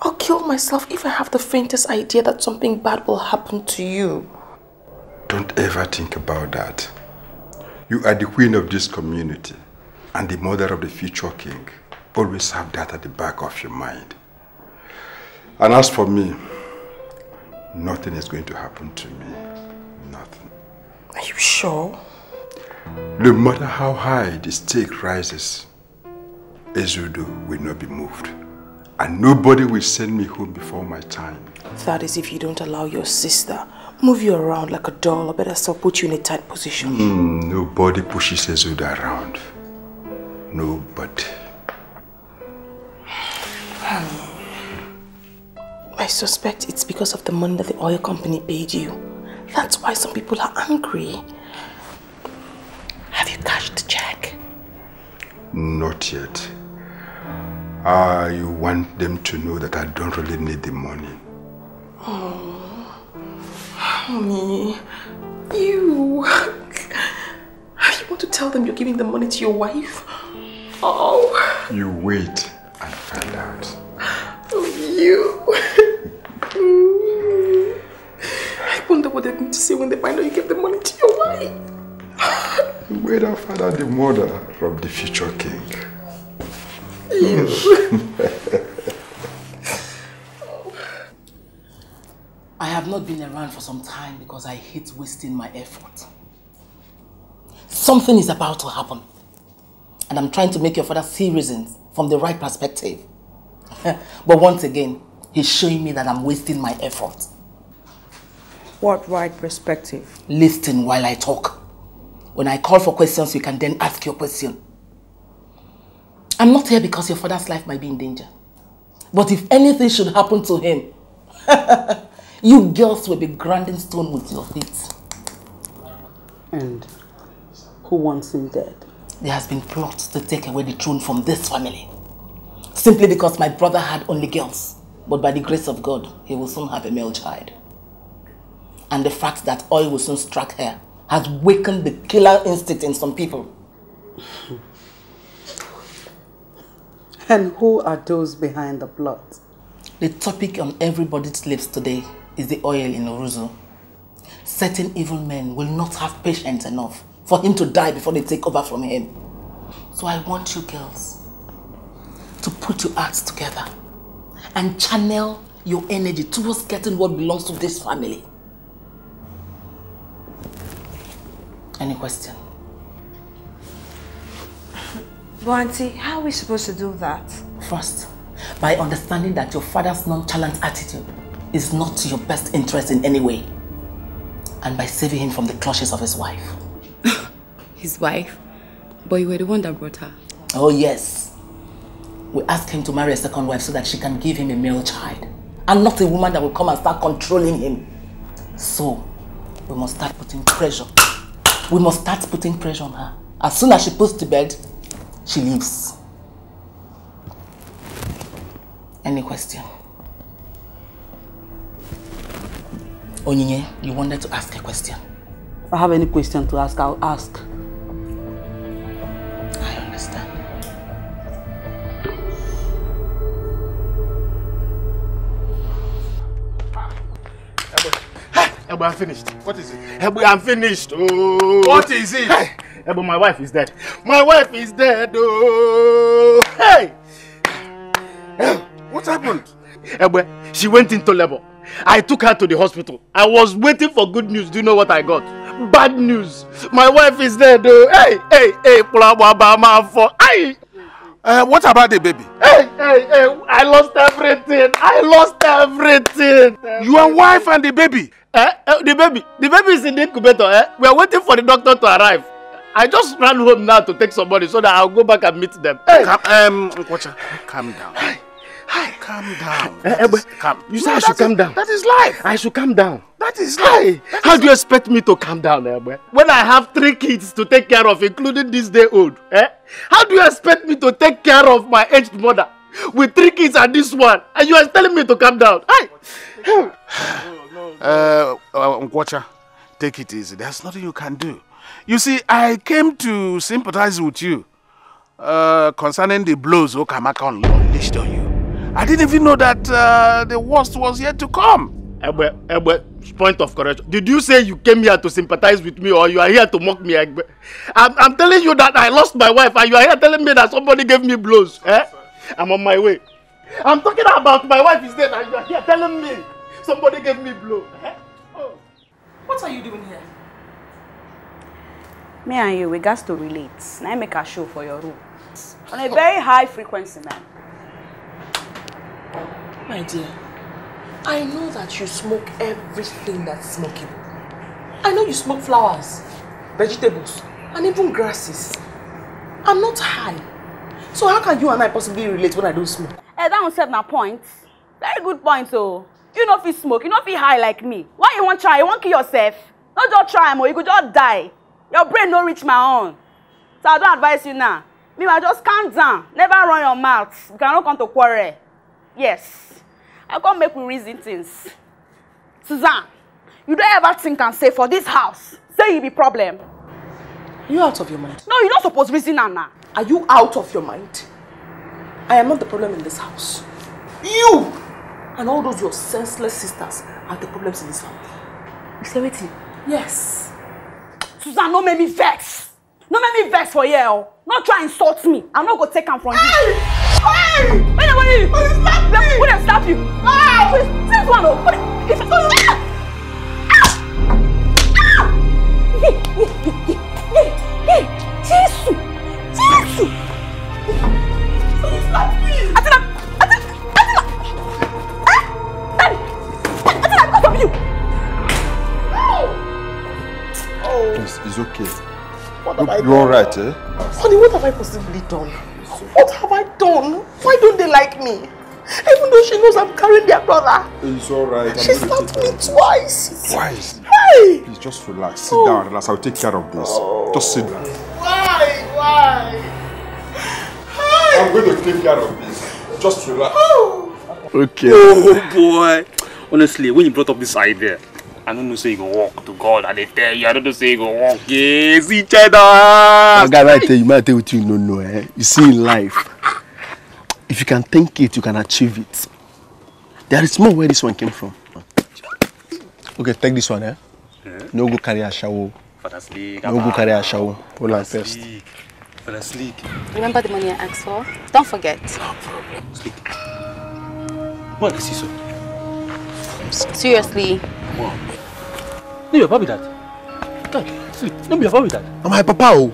I'll kill myself if I have the faintest idea that something bad will happen to you. Don't ever think about that. You are the queen of this community and the mother of the future king. Always have that at the back of your mind. And as for me, nothing is going to happen to me. Nothing. Are you sure? No matter how high the stake rises, Ezudo will not be moved. And nobody will send me home before my time. That is if you don't allow your sister move you around like a doll, or better still put you in a tight position. Nobody pushes Ezudo around. Nobody. I suspect it's because of the money that the oil company paid you. That's why some people are angry. Have you cashed the check? Not yet. I want them to know that I don't really need the money. Oh, honey, you want to tell them you're giving the money to your wife? Oh. You wait and find out. Oh, you. I wonder what they're going to say when they find out you gave the money to your wife. We made our father the mother of the future king. I have not been around for some time because I hate wasting my effort. Something is about to happen. And I'm trying to make your father see reasons from the right perspective. But once again, he's showing me that I'm wasting my effort. What right perspective? Listen while I talk. When I call for questions, you can then ask your question. I'm not here because your father's life might be in danger. But if anything should happen to him, you girls will be grinding stone with your feet. And who wants him dead? There has been plots to take away the throne from this family. Simply because my brother had only girls. But by the grace of God, he will soon have a male child. And the fact that oil will soon strike her has wakened the killer instinct in some people. And who are those behind the plot? The topic on everybody's lips today is the oil in Oruzo. Certain evil men will not have patience enough for him to die before they take over from him. So I want you girls to put your hearts together and channel your energy towards getting what belongs to this family. Any question? But Auntie, how are we supposed to do that? First, by understanding that your father's nonchalant attitude is not to your best interest in any way. And by saving him from the clutches of his wife. His wife? But you were the one that brought her. Oh yes. We asked him to marry a second wife so that she can give him a male child. And not a woman that will come and start controlling him. So, we must start putting pressure. We must start putting pressure on her. As soon as she puts to bed, she leaves. Any question? Onyinye, you wanted to ask a question. If I have any question to ask, I'll ask. I understand. Ebo, I'm finished. What is it? Ebo, I'm finished. Oh. What is it? Hey. Ebo, my wife is dead. My wife is dead. Oh. Hey. What happened? Ebo, she went into labor. I took her to the hospital. I was waiting for good news. Do you know what I got? Bad news. My wife is dead. Oh. Hey. Hey. What about the baby? Hey. I lost everything. Your wife and the baby? The baby is in the incubator. We are waiting for the doctor to arrive. I just ran home now to take somebody so that I'll go back and meet them. Hey. Calm down. Calm down. You say I should calm down. That is life. I should calm down. That is life. How do you expect me to calm down, when I have 3 kids to take care of, including this day old? How do you expect me to take care of my aged mother with 3 kids and this one? And you are telling me to calm down? Nkwacha, take it easy. There's nothing you can do. You see, I came to sympathize with you concerning the blows Okamaka unleashed on you. I didn't even know that the worst was yet to come. Point of correction. Did you say you came here to sympathize with me or you are here to mock me? I'm telling you that I lost my wife and you are here telling me that somebody gave me blows. I'm on my way. I'm talking about my wife is dead and you are here telling me somebody gave me blows. What are you doing here? Me and you, we got to relate. Now I make a show for your room. On a very high frequency, man. My dear, I know that you smoke everything that's smokeable. I know you smoke flowers, vegetables, and even grasses. I'm not high. So how can you and I possibly relate when I don't smoke? That one said my point. Very good point, so. You know if you smoke, you know if you high like me. Why you want try? You want kill yourself? Not just try, or you could just die. Your brain don't reach my own. So I don't advise you now. Meanwhile, just calm down. Never run your mouth. You cannot come to quarrel. Yes. I can't make we reason things. Suzanne, you don't ever think and say for this house, say you be problem. You out of your mind? No, you're not supposed to reason now. Are you out of your mind? I am not the problem in this house. You and all those your senseless sisters are the problems in this family. You say waiting? Yes. Suzanne, don't make me vex. No make me vex for you. Not try and insult me. I'm not gonna take him from you. Hey! Wait! Stop me! Who them stop you? This one, Jesus! Stop me! It's okay. What have I done? You're alright, eh? Honey, what have I possibly done? What have I done? Why don't they like me? Even though she knows I'm carrying their brother. It's alright. She slapped me twice. Twice? Hey! Please just relax. Sit down, relax. I'll take care of this. Just sit down. Why? I'm going to take care of this. Just relax. Okay. Oh boy. Honestly, when you brought up this idea, I don't know say you go walk to God and they tell you, I don't know say you go walk. Yes, each other. Guy, might tell you what you don't know, eh? You see in life, if you can think it, you can achieve it. There is more where this one came from. Okay, take this one, eh? Yeah. No go carry a shower. For the sleek. No go carry a shower. Hold on first. For the sleek. Remember the money I asked for? Don't forget. No problem. Sleek. What is this? Seriously. Wow. No, you're happy with that. God, sleep. No, you're happy with that. I'm my papa. Oh.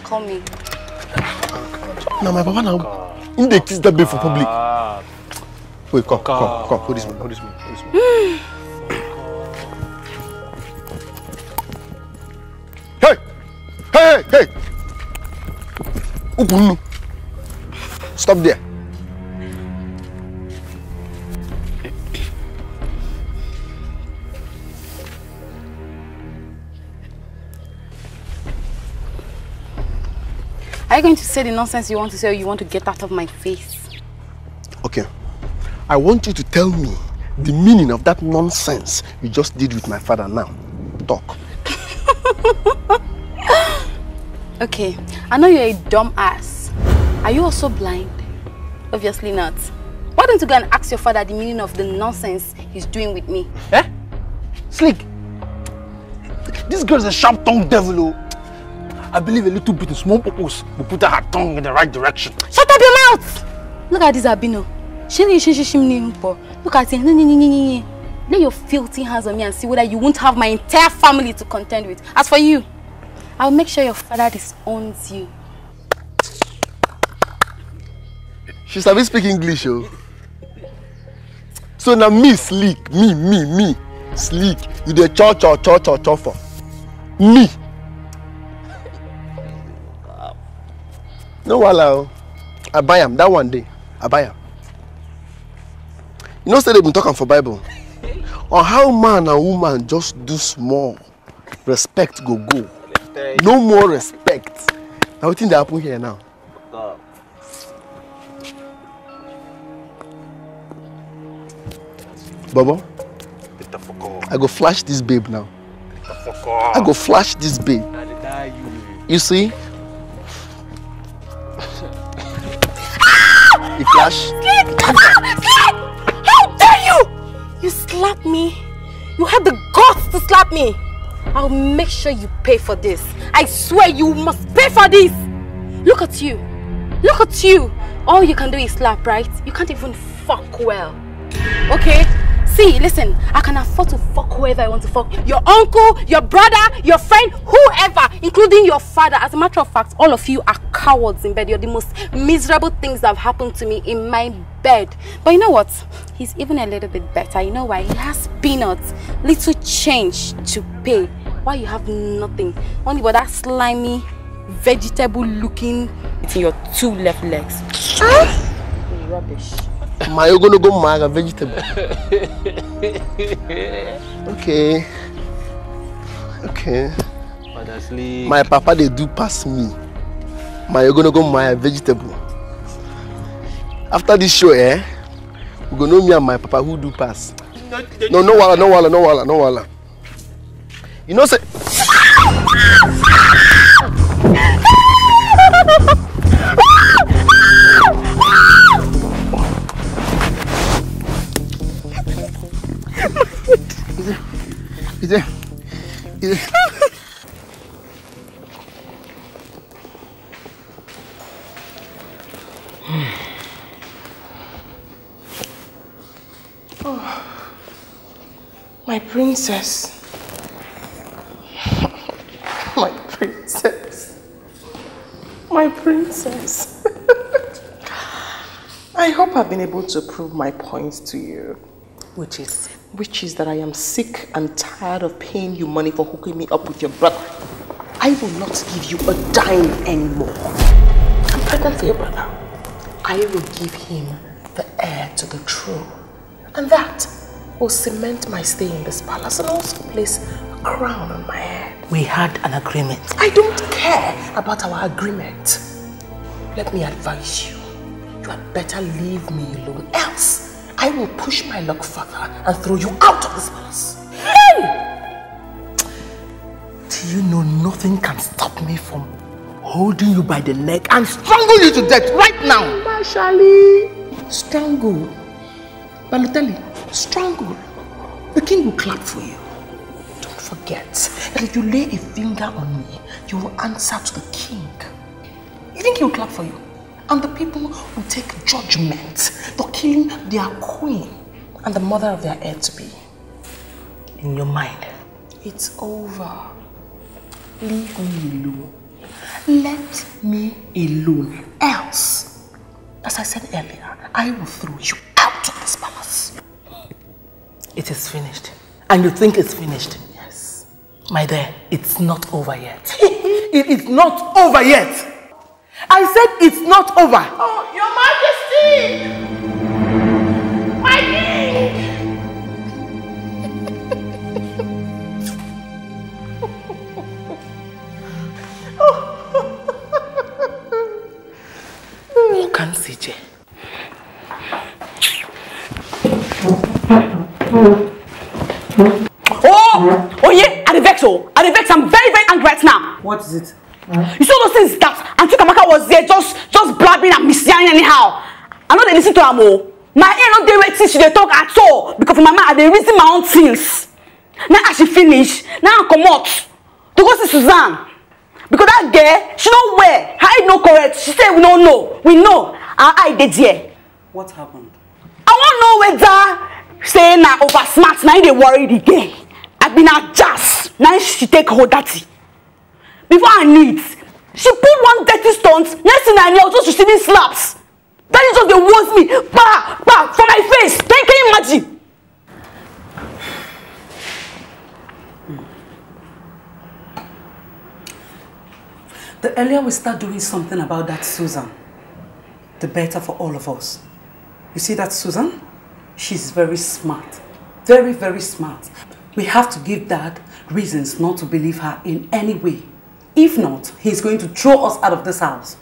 Call me. No, my papa now. In the kiss that babe for public. Wait, come. Hold this one. Hey! Open. Stop there. Are you going to say the nonsense you want to say, or you want to get out of my face? Okay. I want you to tell me the meaning of that nonsense you just did with my father now. Talk. Okay. I know you're a dumb ass. Are you also blind? Obviously not. Why don't you go and ask your father the meaning of the nonsense he's doing with me? Eh? Sleek. This girl's a sharp-tongued devil, oh. I believe a little bit in small purpose will put her tongue in the right direction. Shut up your mouth! Look at this Abino. Look at him. Lay your filthy hands on me and see whether you won't have my entire family to contend with. As for you, I'll make sure your father disowns you. She sabi speak English, oh. So now me sleek, me sleek. You the cho for me. No wala, I buy him that one day. I buy him. You know, say they've been talking for Bible on how man and woman just do small. Respect go. No more respect. Now what think they happen here now? Bobo, I go flash this babe now. I go flash this babe. You see? You flash. How dare you! You slapped me. You had the guts to slap me. I'll make sure you pay for this. I swear you must pay for this. Look at you. Look at you. All you can do is slap, right? You can't even fuck well. Okay? See, listen, I can afford to fuck whoever I want to fuck. Your uncle, your brother, your friend, whoever, including your father. As a matter of fact, all of you are cowards in bed. You're the most miserable things that have happened to me in my bed. But you know what? He's even a little bit better. You know why? He has peanuts, little change to pay. Why you have nothing? Only but that slimy, vegetable-looking between your two left legs. Huh? Rubbish. My gonna go maga vegetable. Okay. My papa they do pass me. My gonna go my vegetable. After this show, we're gonna know me and my papa who do pass. No wala. You know say. Oh, my princess. My princess. My princess. I hope I've been able to prove my points to you. Which is? Which is that I am sick and tired of paying you money for hooking me up with your brother. I will not give you a dime anymore. I'm pregnant for your brother. I will give him the heir to the throne. And that will cement my stay in this palace and also place a crown on my head. We had an agreement. I don't care about our agreement. Let me advise you. You had better leave me alone. Else, I will push my luck further and throw you out of this palace. Hey! Do you know nothing can stop me from holding you by the neck and strangle you to death right now? Marshali, strangle. Balotelli, strangle. The king will clap for you. Don't forget that if you lay a finger on me, you will answer to the king. You think he will clap for you? And the people will take judgment for killing their queen and the mother of their heir-to-be. In your mind, it's over. Leave me alone. Let me alone. Else, as I said earlier, I will throw you out of this palace. It is finished. And you think it's finished? Yes. My dear, it's not over yet. It is not over yet. I said it's not over. Oh, Your Majesty! My king! You can't see, Jay. Oh yeah, I vex. I'm very, very angry right now. What is it? You saw those things that Auntie Kamaka was there just blabbing and mishearing anyhow. I know they listen to her more. My ear not dey waiting, she dey talk at all. Because for my mind, I dey reason my own things. Now as she finish, now I come out to go see Suzanne. Because that girl, she don't wear. Her eye no correct. She said we don't know. We know. Our eye dey there. What happened? I want to know whether saying na over smart, now they worried again. I've been a jazz. Now she take hold that tea. Before I knew it, she pulled one dirty stunt. Next thing I knew, I was just receiving slaps. That is just the worst me. Bah, for my face. Can you imagine? The earlier we start doing something about that Susan, the better for all of us. You see that Susan? She's very smart. Very, very smart. We have to give Dad reasons not to believe her in any way. If not, he's going to throw us out of this house.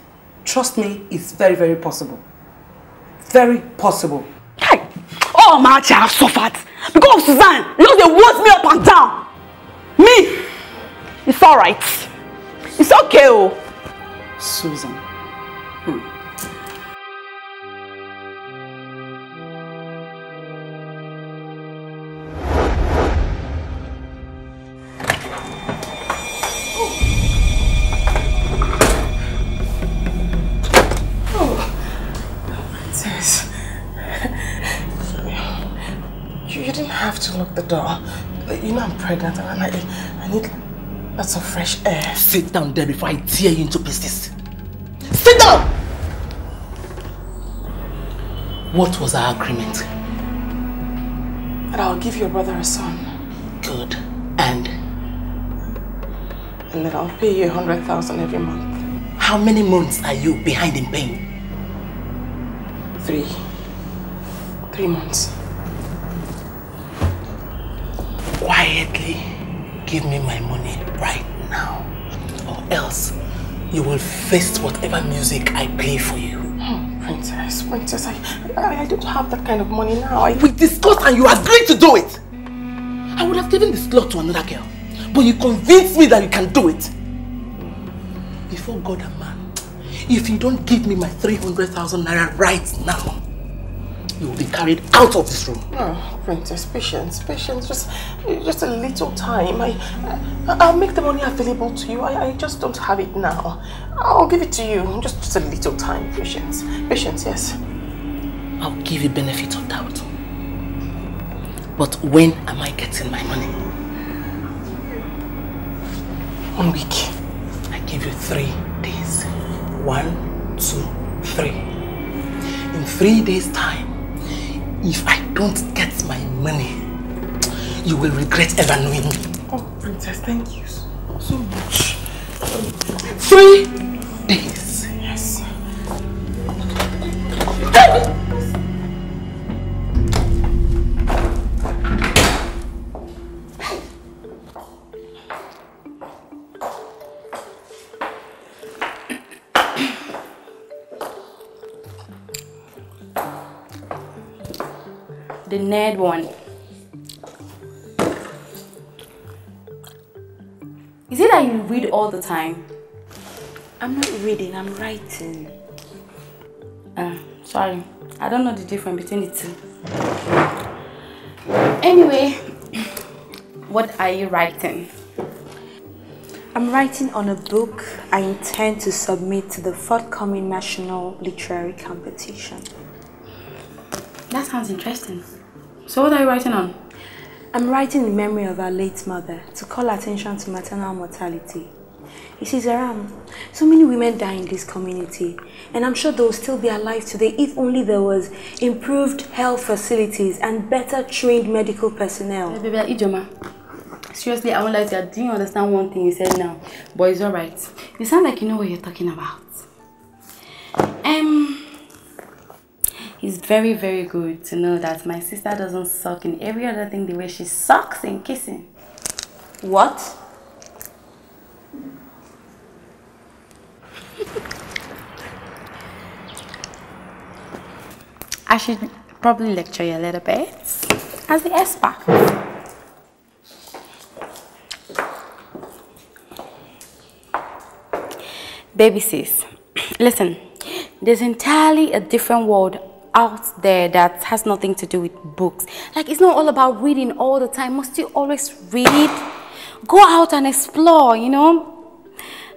Trust me, it's very, very possible. Very possible. Hey! Oh, my child, I've suffered. Because of Suzanne, you know they want me up and down. Me! It's alright. It's okay, oh. Susan. You didn't have to lock the door. You know I'm pregnant and I need lots of fresh air. Sit down there before I tear you into pieces. Sit down! What was our agreement? That I'll give your brother a son. Good. And that I'll pay you 100,000 every month. How many months are you behind in paying? 3 months. Quietly give me my money right now, or else you will face whatever music I play for you. Oh, princess, I don't have that kind of money now. We discussed and you agreed to do it. I would have given the slot to another girl, but you convinced me that you can do it. Before God and man, if you don't give me my 300,000 naira right now, you will be carried out of this room. Oh, Princess, patience, just a little time. I'll make the money available to you. I just don't have it now. I'll give it to you. Just a little time. Patience, yes. I'll give you benefit of doubt. But when am I getting my money? 1 week. I give you 3 days. 1, 2, 3. In 3 days' time, if I don't get my money, you will regret ever knowing me. Oh, Princess, thank you so much. 3 days. Yes. The nerd one. Is it that you read all the time? I'm not reading, I'm writing. Sorry. I don't know the difference between the two. Anyway, what are you writing? I'm writing on a book I intend to submit to the forthcoming National Literary Competition. That sounds interesting. So what are you writing on? I'm writing in memory of our late mother to call attention to maternal mortality. You see, Zaram, so many women die in this community, and I'm sure they will still be alive today if only there was improved health facilities and better trained medical personnel. Hey, baby, Ijoma. Seriously, I won't lie to you. I didn't understand one thing you said now, but it's alright. You sound like you know what you're talking about. It's very, very good to know that my sister doesn't suck in every other thing the way she sucks in kissing. What? I should probably lecture you a little bit as the expert. Baby sis, listen, there's entirely a different world out there that has nothing to do with books. Like, it's not all about reading all the time. Must you always read? Go out and explore, you know?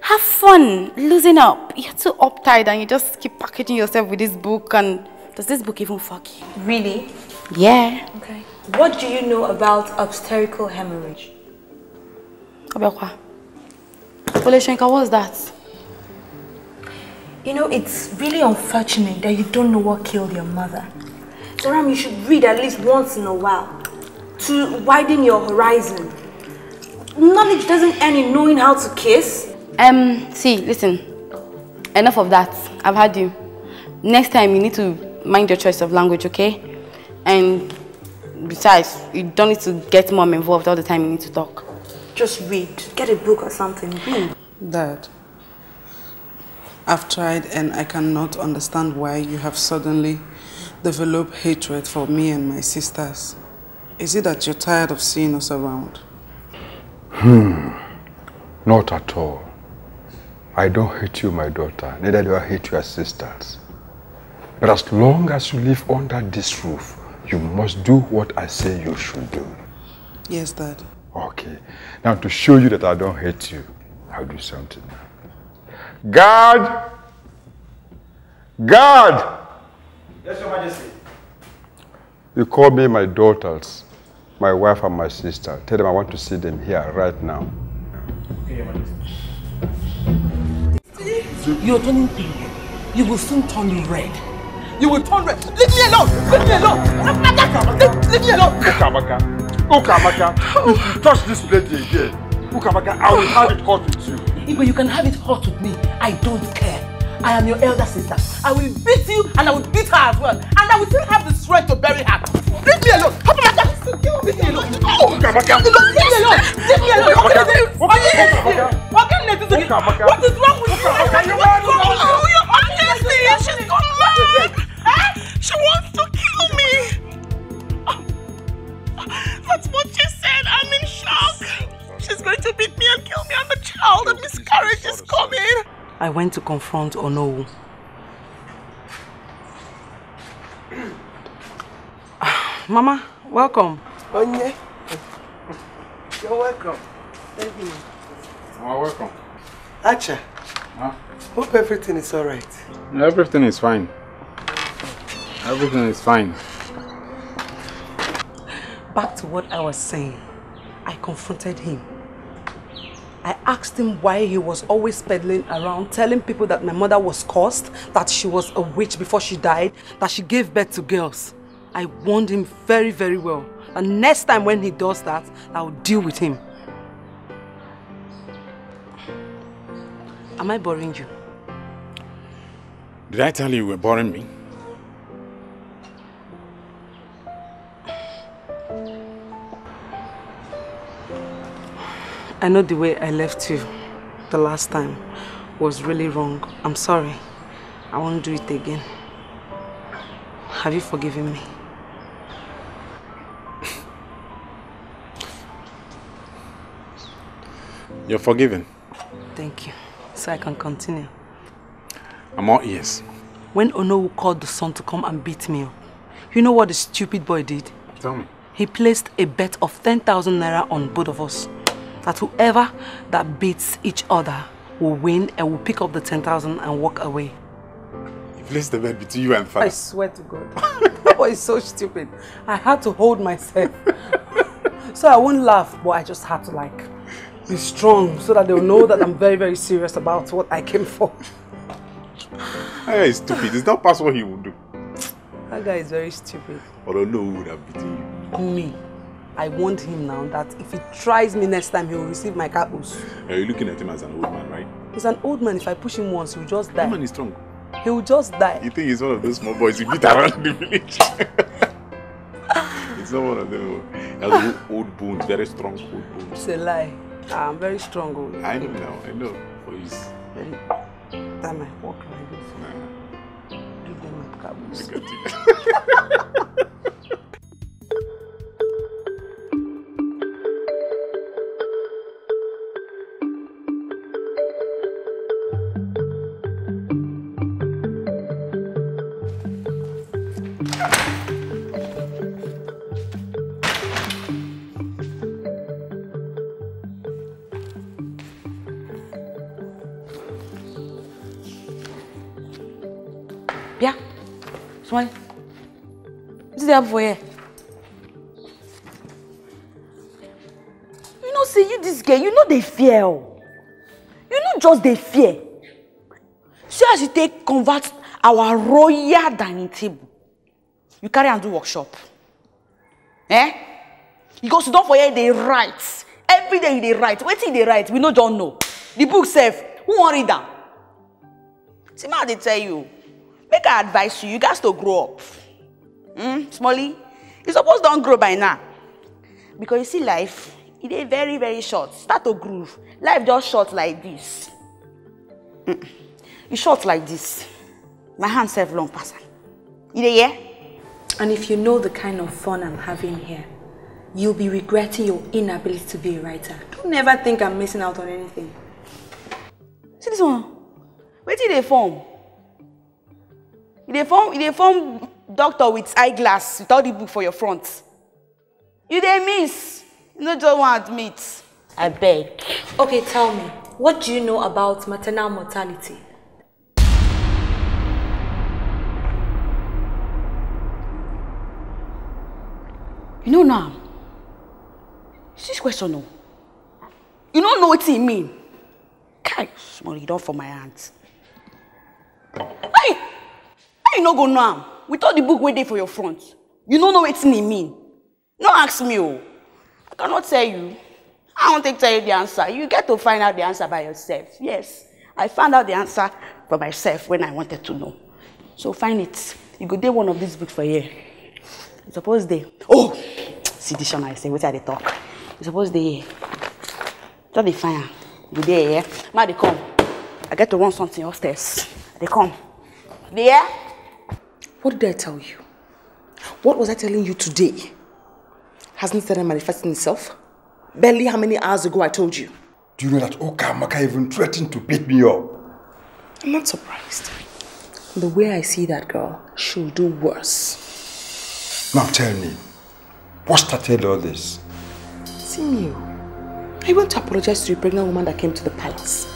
Have fun, loosen up. You're too uptight and you just keep packaging yourself with this book. And does this book even fuck you? Really? Yeah. Okay. What do you know about obstetrical hemorrhage? About what? What's that? You know, it's really unfortunate that you don't know what killed your mother. Zaram, you should read at least once in a while to widen your horizon. Knowledge doesn't end in knowing how to kiss. See, listen. Enough of that. I've had you. Next time, you need to mind your choice of language, okay? And besides, you don't need to get mom involved all the time you need to talk. Just read. Get a book or something. Read. Dad, I've tried and I cannot understand why you have suddenly developed hatred for me and my sisters. Is it that you're tired of seeing us around? Not at all. I don't hate you, my daughter. Neither do I hate your sisters. But as long as you live under this roof, you must do what I say you should do. Yes, Dad. Okay. Now, to show you that I don't hate you, I'll do something now. Guard! Guard! Yes, Your Majesty. You call me my daughters, my wife and my sister. Tell them I want to see them here right now. Okay, Your Majesty. You're turning pink. You will soon turn red. You will turn red. Leave me alone! Leave me alone! Leave me alone! Ukamaka, Ukamaka, if you touch this lady again, Ukamaka, I will have it hot with you. But you can have it hot with me. I don't care. I am your elder sister. I will beat you and I will beat her as well. And I will still have the strength to bury her. Leave me alone. Leave me alone. Oh, Ukamaka. Leave me alone. Leave me alone. What is wrong with you? What's wrong with you? Your Majesty, she's gone mad. She wants to kill me. That's what she said. I'm in shock. She's going to beat me and kill me and the child. A miscarriage is coming. I went to confront Onowu. Mama, Welcome. Onye. You're welcome. Thank you. Oh, welcome. Acha. Huh? Hope everything is alright. Everything is fine. Everything is fine. Back to what I was saying. I confronted him. I asked him why he was always peddling around, telling people that my mother was cursed, that she was a witch before she died, that she gave birth to girls. I warned him very, very well. And next time when he does that, I will deal with him. Am I boring you? Did I tell you you were boring me? I know the way I left you the last time was really wrong. I'm sorry. I won't do it again. Have you forgiven me? You're forgiven. Thank you. So I can continue. I'm all ears. When Onowu called the son to come and beat me up, you know what the stupid boy did? Tell me. He placed a bet of 10,000 naira on both of us. That whoever that beats each other will win and will pick up the 10,000 and walk away. You placed the bet between you and father. I swear to God. That boy is so stupid. I had to hold myself. So I won't laugh, but I just had to be strong so that they'll know that I'm very, very serious about what I came for. That guy is stupid. It's not past what he would do. That guy is very stupid. I don't know who would have beaten you. Me. I warned him now that if he tries me next time, he will receive my capos. Are you looking at him as an old man, right? He's an old man. If I push him once, he will just die. Old man is strong. He will just die. You think he's one of those small boys you beat around the village? He's not one of them. He has old bones, very strong old bones. It's a lie. I'm very strong. I know now, I know. But he's very time I walk like this. Give them my cabos. Look at you. Yeah. Smile. What's the for here? You know, see you this girl, you know they fear. You know just they fear. See as you take convert our royal dining table. You carry and do workshop. Eh? You go sit down for here, they write. Every day they write. Wait till they write, we no don't know. The book safe. Who want read them? See ma they tell you. Make I advise you, you guys to grow up. Smally, you suppose don't grow by now. Because you see life, it is very, very short. Start to groove. Life just short like this. It's short like this. My hands have long pass. You there? And if you know the kind of fun I'm having here, you'll be regretting your inability to be a writer. Don't never think I'm missing out on anything. See this one? Where did they form? You form doctor with eyeglass with all the book for your front. You dey miss. You no just want to admit. I beg. Okay, tell me, what do you know about maternal mortality? You know now. This question no. You don't know what it mean. Kai, small, you don't for my hands. Hey! You no go now. With all the book waiting for your front. You don't know what it mean. No ask me. Oh. I cannot tell you. I don't take tell you the answer. You get to find out the answer by yourself. Yes. I found out the answer for myself when I wanted to know. So find it. You go there one of these books for here. You suppose they. Oh! See this one I say, what are they talk? You suppose they. Just they find. You there, yeah? Now they come. I get to run something upstairs. They come. There? What did I tell you? What was I telling you today? Hasn't started manifesting itself? Barely how many hours ago I told you? Do you know that OZOEMENA even threatened to beat me up? I'm not surprised. The way I see that girl, she'll do worse. Now tell me, What started all this? Simio, I went to apologize to the pregnant woman that came to the palace.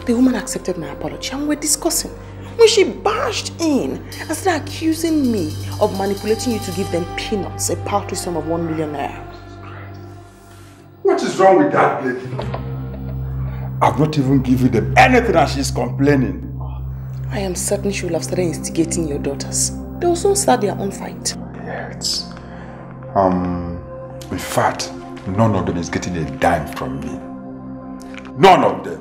The woman accepted my apology and we're discussing. When she barged in and started accusing me of manipulating you to give them peanuts, a paltry sum of 1 million naira. What is wrong with that lady? I've not even given them anything and she's complaining. I am certain she will have started instigating your daughters. They will soon start their own fight. Yes. In fact, none of them is getting a dime from me. None of them.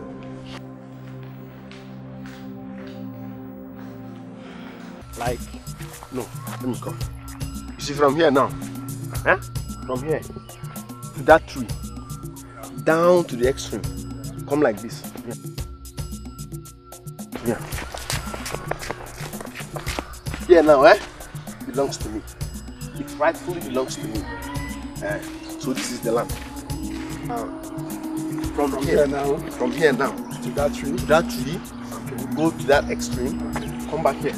Like, no, let me come. You see, from here now, from here to that tree, down to the extreme, come like this. Yeah. Here now, belongs to me. It rightfully belongs to me. So this is the land. From here now to that tree. Okay. Go to that extreme. Come back here.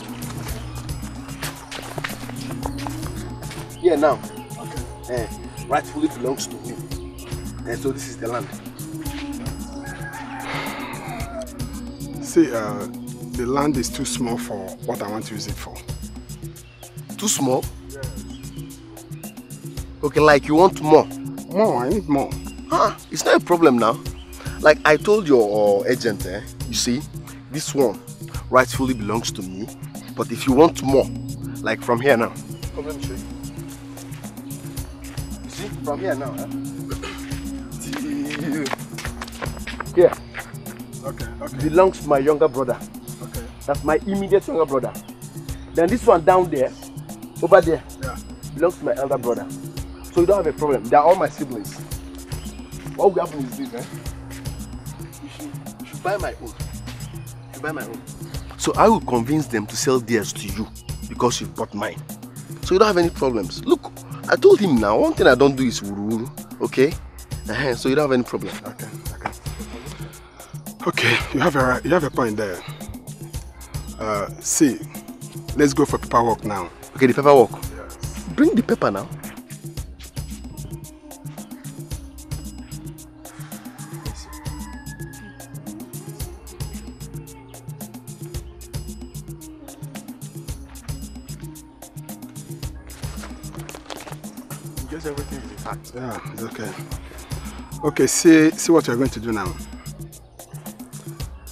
Here now. Okay. Rightfully belongs to me. And so this is the land. See, the land is too small for what I want to use it for. Too small? Yes. Okay, like you want more? More, I need more. It's not a problem now. Like I told your agent, you see, this one rightfully belongs to me. But if you want more, like from here now. Come, let me show you. You see, from here now. Here. Okay. Belongs to my younger brother. Okay. That's my immediate younger brother. Then this one down there, over there, belongs to my elder brother. So you don't have a problem. They are all my siblings. What will happen is this, You should buy my own. So I will convince them to sell theirs to you because you've bought mine. So you don't have any problems. Look, I told him now, one thing I don't do is wuru, okay? So you don't have any problem. Okay, you have a point there. See, let's go for paperwork now. Okay, the paperwork? Yes. Bring the paper now. Guess everything is intact. Yeah, it's okay. Okay, see what you're going to do now.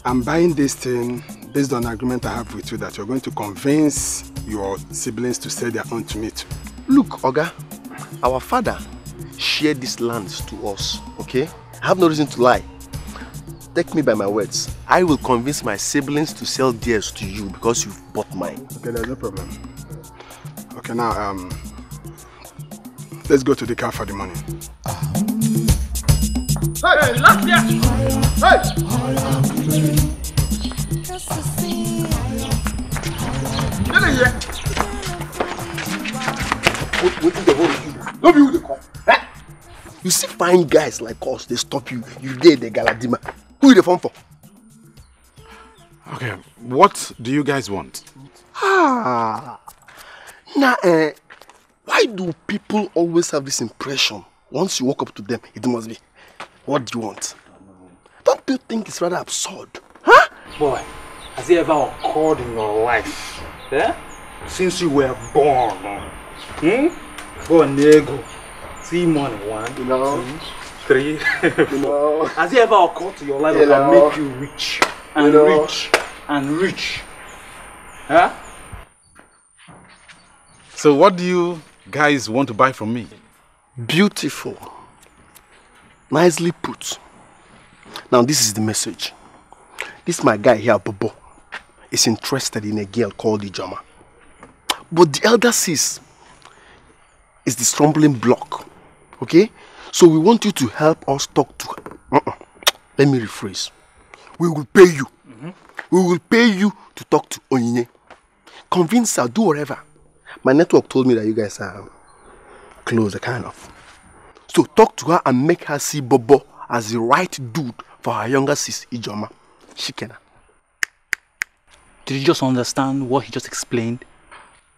I'm buying this thing based on the agreement I have with you that you're going to convince your siblings to sell their own to me too. Look, Oga, our father shared these lands to us, okay? I have no reason to lie. Take me by my words. I will convince my siblings to sell theirs to you because you've bought mine. Okay, there's no problem. Okay, now, let's go to the car for the money. Hey, last year! Hey! What you call? You see fine guys like us, they stop you. You get the galadima. Who are the phone for? Okay, what do you guys want? Now, why do people always have this impression? Once you walk up to them, it must be, what do you want? Don't you think it's rather absurd? Huh? Boy, has it ever occurred in your life? Since you were born? For an ego. See money, 1, 2, 3. Has it ever occurred to your life that can make you rich and rich and rich? Huh? So what do you guys want to buy from me? Beautiful. Nicely put. Now this is the message. This my guy here, Bobo, is interested in a girl called Ijoma. But the elder sis is the stumbling block. Okay? So we want you to help us talk to her. Let me rephrase. We will pay you. We will pay you to talk to Onyinye. Convince her, do whatever. My network told me that you guys are close, kind of. So talk to her and make her see Bobo as the right dude for her younger sis, Ijoma. Shikena. Did you just understand what he just explained?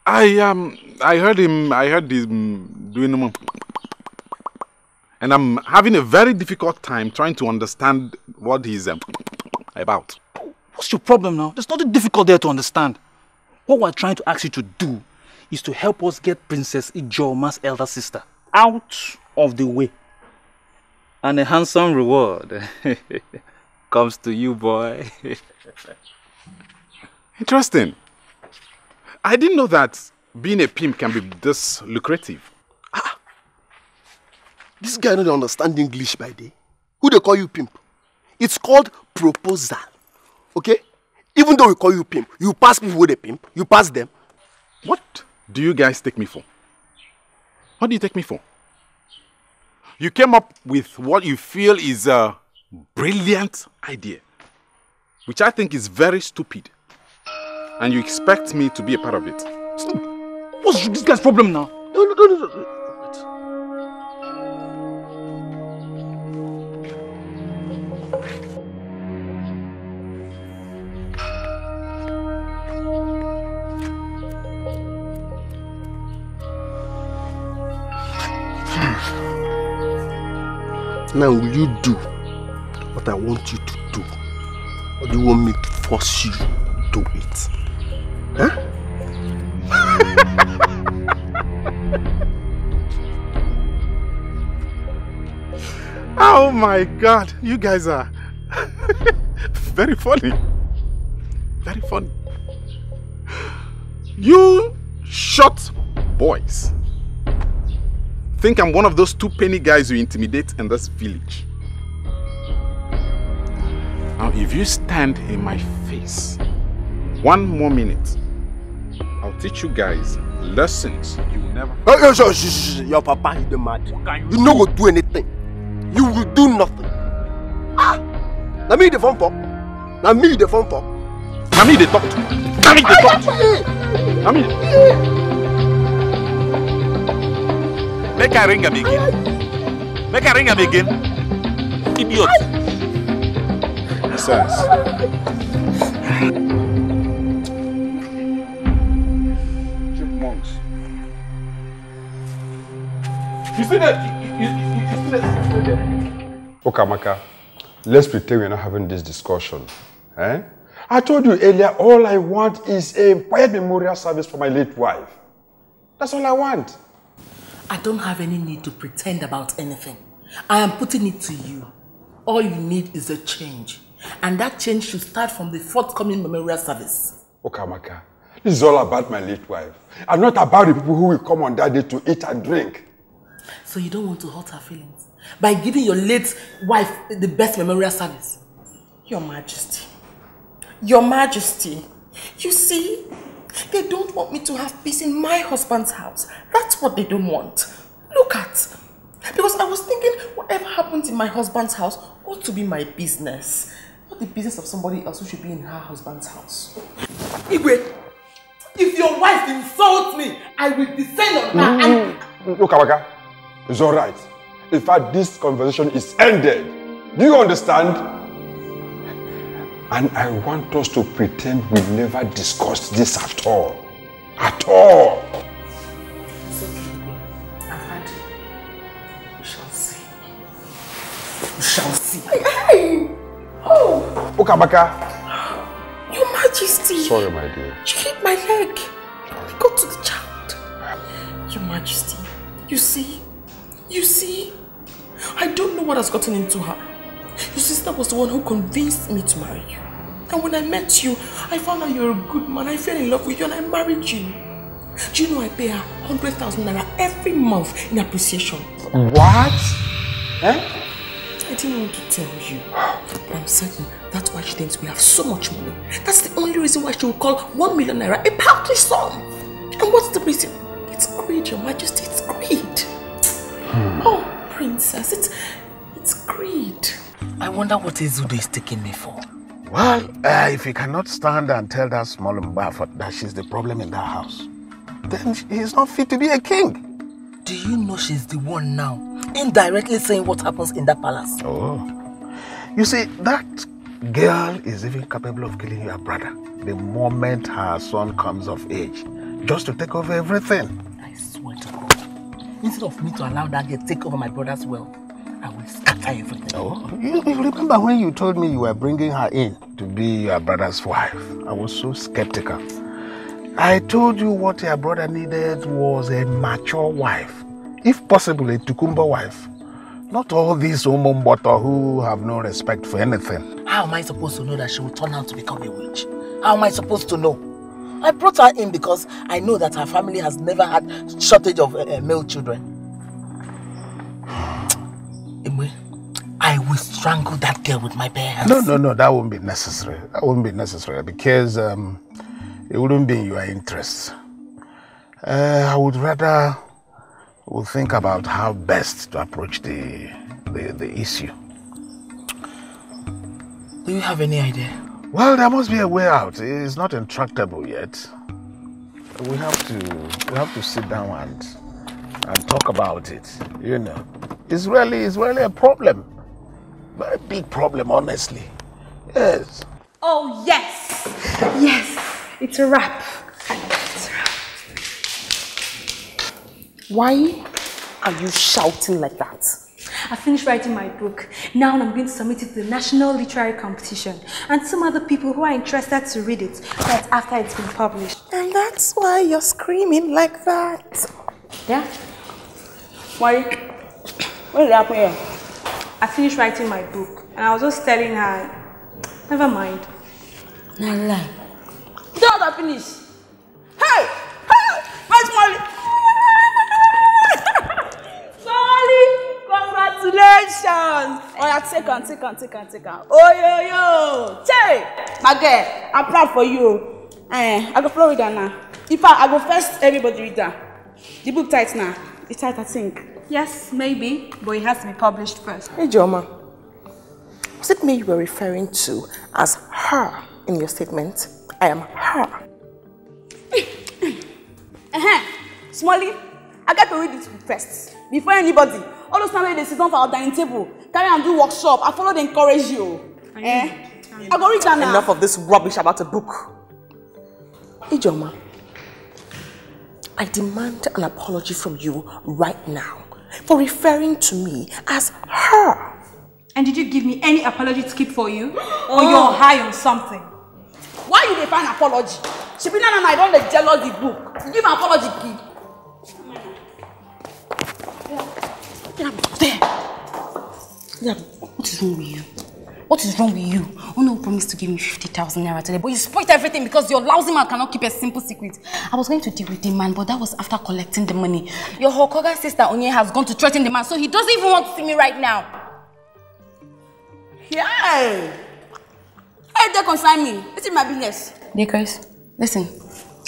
I heard him doing and I'm having a very difficult time trying to understand what he's about. What's your problem now? There's nothing difficult there to understand. What we're trying to ask you to do is to help us get Princess Ijeoma's elder sister out of the way. And a handsome reward comes to you, boy. Interesting. I didn't know that being a pimp can be this lucrative. This guy don't understand English by day. Who they call you pimp? It's called proposal. Okay? Even though we call you pimp, you pass people with a pimp. You pass them. What do you guys take me for? What do you take me for? You came up with what you feel is a brilliant idea, which I think is very stupid. And you expect me to be a part of it. What's this guy's problem now? No. Now, will you do what I want you to do? Or do you want me to force you to do it? Huh? Oh my God, you guys are very funny. Very funny. You short boys think I'm one of those 2 penny guys you intimidate in this village. Now, if you stand in my face 1 more minute, I'll teach you guys lessons you will never. Your papa is the mad. You no go do anything. You will do nothing. Now me the phone for. Now me the phone for. Now me the talk to. Now me the talk to. Now me. Make I ring him again. Make I ring him again. Idiot. Nonsense. Chipmunks. You see that? You see that? Okay, Amaka, let's pretend we're not having this discussion. Eh? I told you earlier, all I want is a quiet memorial service for my late wife. That's all I want. I don't have any need to pretend about anything. I am putting it to you. All you need is a change. And that change should start from the forthcoming memorial service. Okay, Amaka, this is all about my late wife. And not about the people who will come on that day to eat and drink. So you don't want to hurt her feelings by giving your late wife the best memorial service? Your Majesty. Your Majesty. You see, they don't want me to have peace in my husband's house. That's what they don't want. Look at. Because I was thinking whatever happens in my husband's house ought to be my business. Not the business of somebody else who should be in her husband's house. Igwe, if your wife insults me, I will descend on her and... Look, Amaka, it's all right. In fact, this conversation is ended. Do you understand? And I want us to pretend we never discussed this at all. At all. It's okay. I've had it. We shall see. We shall see. Hey! Oh! Okay, Amaka. Your Majesty. Sorry, my dear. You hit my leg. Let me go to the child. Your Majesty. You see? You see? I don't know what has gotten into her. Your sister was the one who convinced me to marry you. And when I met you, I found out you're a good man. I fell in love with you and I married you. Do you know I pay her 100,000 naira every month in appreciation? What? Eh? I didn't want to tell you. But I'm certain that's why she thinks we have so much money. That's the only reason why she will call 1 million naira a paltry sum. And what's the reason? It's greed, Your Majesty. It's greed. Oh, Princess, it's greed. I wonder what Ezudo is taking me for. Well, if he cannot stand and tell that small Mbafat that she's the problem in that house, then he's not fit to be a king. Do you know she's the one now, indirectly saying what happens in that palace? Oh. You see, that girl is even capable of killing your brother the moment her son comes of age. just to take over everything. I swear to God, instead of me to allow that girl to take over my brother's wealth, I will scatter everything. Oh, you remember when you told me you were bringing her in to be your brother's wife? I was so skeptical. I told you what your brother needed was a mature wife. If possible, a Tukumba wife. Not all these Omombota who have no respect for anything. How am I supposed to know that she will turn out to become a witch? How am I supposed to know? I brought her in because I know that her family has never had shortage of male children. I will strangle that girl with my bare hands. No, that won't be necessary. That won't be necessary because it wouldn't be in your interest. I would rather think about how best to approach the issue. Do you have any idea? Well, there must be a way out. It's not intractable yet. We have to sit down and talk about it. You know, it's really a problem. A big problem, honestly. Yes. Oh, yes. Yes. It's a wrap. Why are you shouting like that? I finished writing my book. Now I'm going to submit it to the National Literary Competition. And some other people who are interested to read it right after it's been published. And that's why you're screaming like that. Yeah? Why? What did happen here? I finished writing my book. And I was just telling her, never mind. No lie. Don't I finish? Hey! Hey! Where's Molly? Molly! Congratulations! Oh yeah, take on. Oh yo! Che! My girl, I'm proud for you. I go follow with her now. In fact, I go first everybody read that. The book tight now. It's tight, I think. Yes, maybe, but it has to be published first. Hey Joma, was it me you were referring to as her in your statement? I am her. Smally, I got to read it first. Before anybody. All those times they sit down for our dining table, carry and do workshop, I follow them encourage you. I go read that now. Enough of this rubbish about a book. Hey Joma, I demand an apology from you right now for referring to me as her. And did you give me any apology to keep for you? Or you're high on something? Why you define apology? She be I don't let jealous the book. Give an apology, kid. There. What is wrong with you? What is wrong with you? Oh no, promised to give me 50,000 naira today, but you spoiled everything because your lousy man cannot keep a simple secret. I was going to deal with the man, but that was after collecting the money. Your Hokoga sister Onye has gone to threaten the man, so he doesn't even want to see me right now. Yeah. Hey, they consign me. It's in my business. Dear Chris, listen,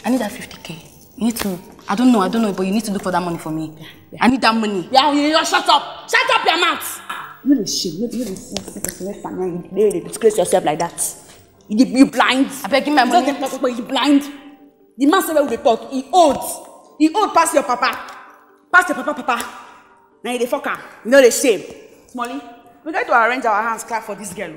I need that 50K. You need to, I don't know, but you need to look for that money for me. Yeah. I need that money. Yeah, you shut up. Shut up your mouth. You the shit. You disgrace yourself like that. You blind. I beg you my money. You blind. The man said when we talk, he owed past your papa. Past your papa. Now you the fucker. You know the shame. Smally, we got to arrange our hands clap for this girl.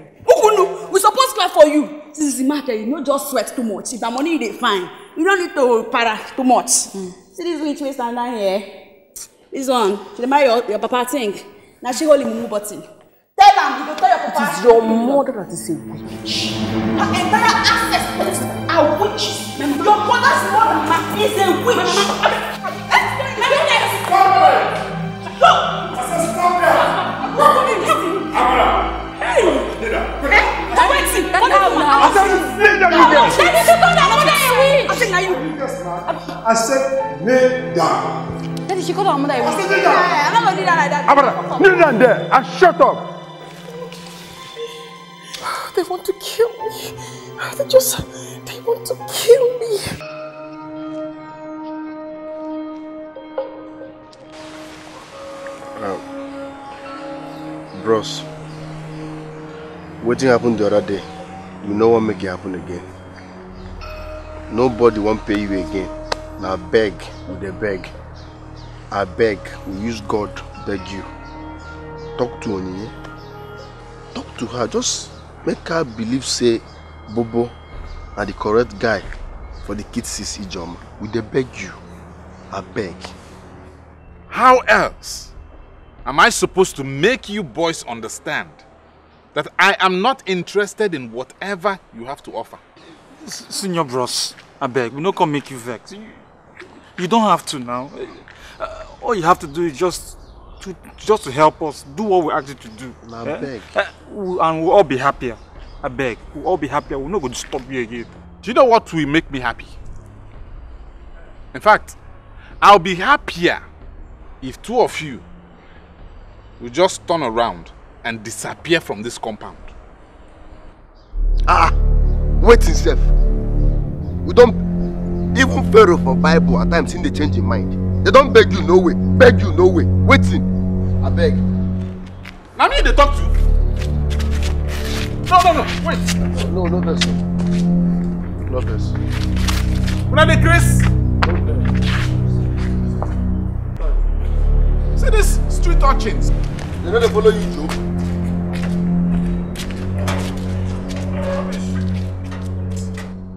We supposed to clap for you. This is the matter. You don't just sweat too much. If the money is fine, you don't need to para too much. See this witch we stand down here. This one, she marry your papa think. Now she hold him button. Tell him, you go tell your papa. It is your mother that is a witch. Her entire ancestors are witches. Your mother's mother is a witch. I said, kneel down. Daddy, she called her mother a witch. I'm not going to do that like that. Kneel down there and shut up. They want to kill me. They want to kill me. Bros, what happened the other day, you know what make it happen again. Nobody won't pay you again. Now beg, with a beg. I beg, we use God, beg you. Talk to Oni. Talk to her, just make her believe say Bobo are the correct guy for the kids' Sisi Joma. we dey beg you. I beg. How else am I supposed to make you boys understand that I am not interested in whatever you have to offer? Senior bros, I beg, we no come make you vex. You don't have to now. All you have to do is just to help us do what we asked you to do. I beg. And we'll all be happier. I beg, we'll all be happier. We're not going to stop you again. Do you know what will make me happy? In fact, I'll be happier if two of you will just turn around and disappear from this compound. Wait himself. We don't... Even Pharaoh for Bible at times in they change in mind. They don't beg you no way. Beg you no way. Waiting. I beg. Now me they talk to you. No, wait. No person. No person. When are they Chris? See these street urchins. They know they follow you, Joe.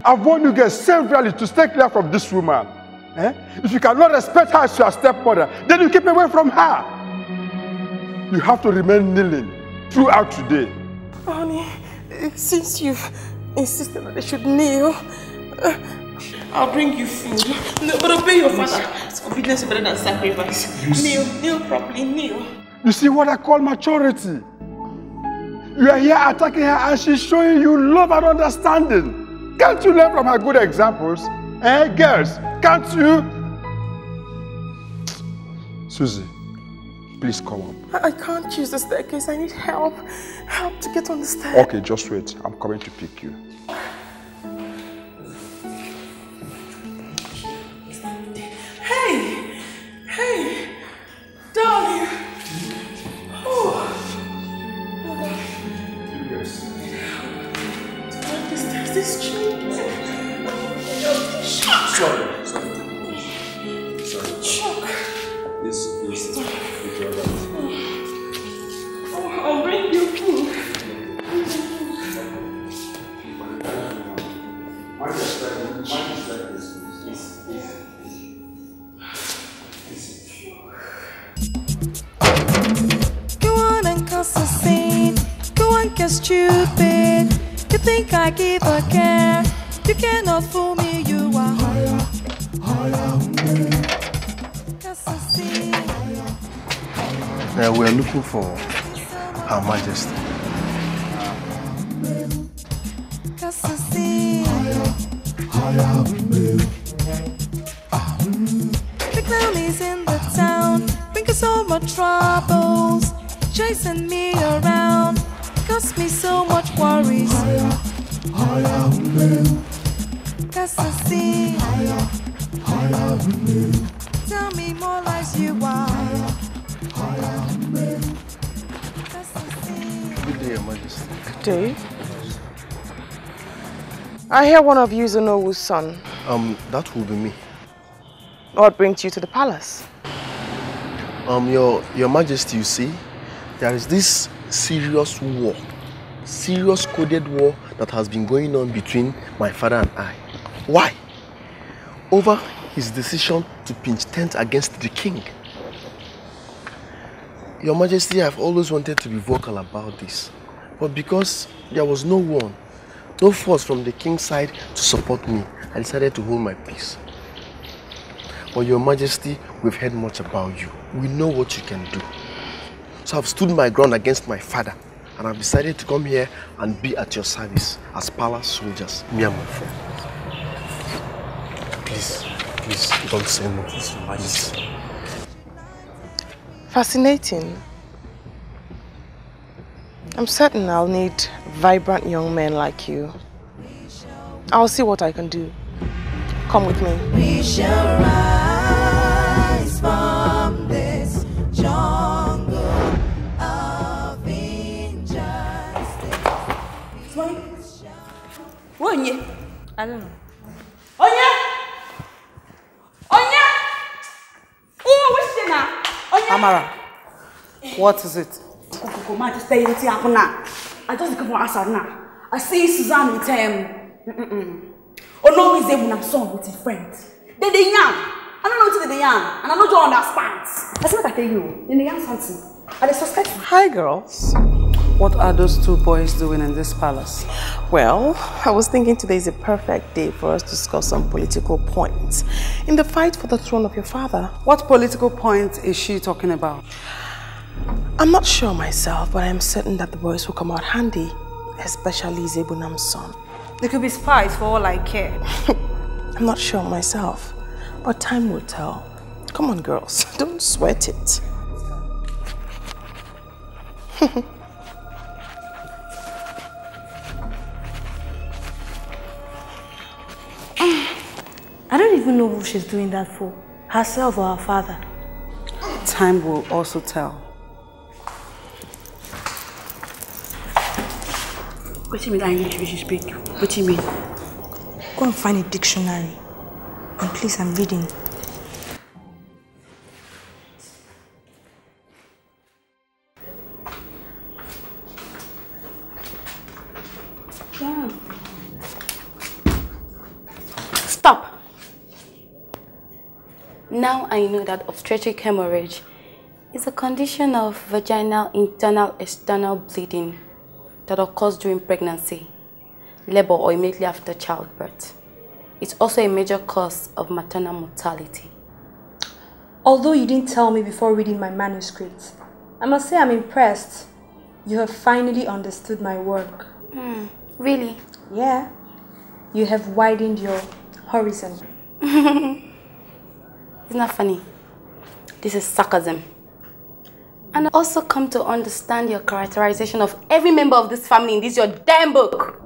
I've warned you guys severally to stay clear from this woman. If you cannot respect her as your stepmother, then you keep away from her. You have to remain kneeling throughout today. Honey, since you've insisted that they should kneel, I'll bring you food. No, but obey your father. Obedience is better than sacrifice. Kneel properly, kneel. You see what I call maturity? You are here attacking her and she's showing you love and understanding. Can't you learn from her good examples? Girls, can't you? Susie, please come up. I can't use the staircase. I need help. Help to get on the stairs. Okay, just wait. I'm coming to pick you. Hey, darling. This children. Sorry. I'll bring you food. Go on and cause a scene. Go on, get stupid. You think I give a care? You cannot fool me, you are higher. We're looking for Her Majesty. The clown is in the town, bringing so much troubles, chasing me around, cost me so much worries. Cause I see, tell me more lies you are. Good day, Your Majesty. Good day. I hear one of you is Onowo's son. That will be me. What brings you to the palace? Your Majesty, you see, there is this serious war, serious coded war that has been going on between my father and I. Why? Over his decision to pitch tent against the king. Your Majesty, I've always wanted to be vocal about this, but because there was no one, no force from the king's side to support me, I decided to hold my peace. But Your Majesty, we've heard much about you. We know what you can do. So I've stood my ground against my father, and I've decided to come here and be at your service as palace soldiers, me and my friend. Please, don't say no. Please. Fascinating. I'm certain I'll need vibrant young men like you. I'll see what I can do. Come with me. We shall rise from this jungle of injustice. Onye? I don't know. Onya! Oh, what's it now? Amara, what is it? I just tell you what's happening now. I just come from outside now. I see Suzanne with him. Oh no, he's able to son with his friend. They young. I don't know what they young, and I don't understand. That's what I tell you. They young something. And they suspect. Hi, girls. What are those two boys doing in this palace? Well, I was thinking today is a perfect day for us to discuss some political points in the fight for the throne of your father. What political point is she talking about? I'm not sure myself, but I'm certain that the boys will come out handy, especially Zebunam's son. They could be spies for all I care. I'm not sure myself, but time will tell. Come on, girls, don't sweat it. I don't even know who she's doing that for. Herself or her father. Time will also tell. What do you mean English we should speak? What do you mean? Go and find a dictionary. And please, I'm reading. Yeah. Stop. Now I know that obstetric hemorrhage is a condition of vaginal internal external bleeding that occurs during pregnancy, labor, or immediately after childbirth. It's also a major cause of maternal mortality. Although you didn't tell me before reading my manuscript, I must say I'm impressed. You have finally understood my work. Really? Yeah. You have widened your horizon. It's not funny. This is sarcasm. And I also come to understand your characterization of every member of this family in this your damn book.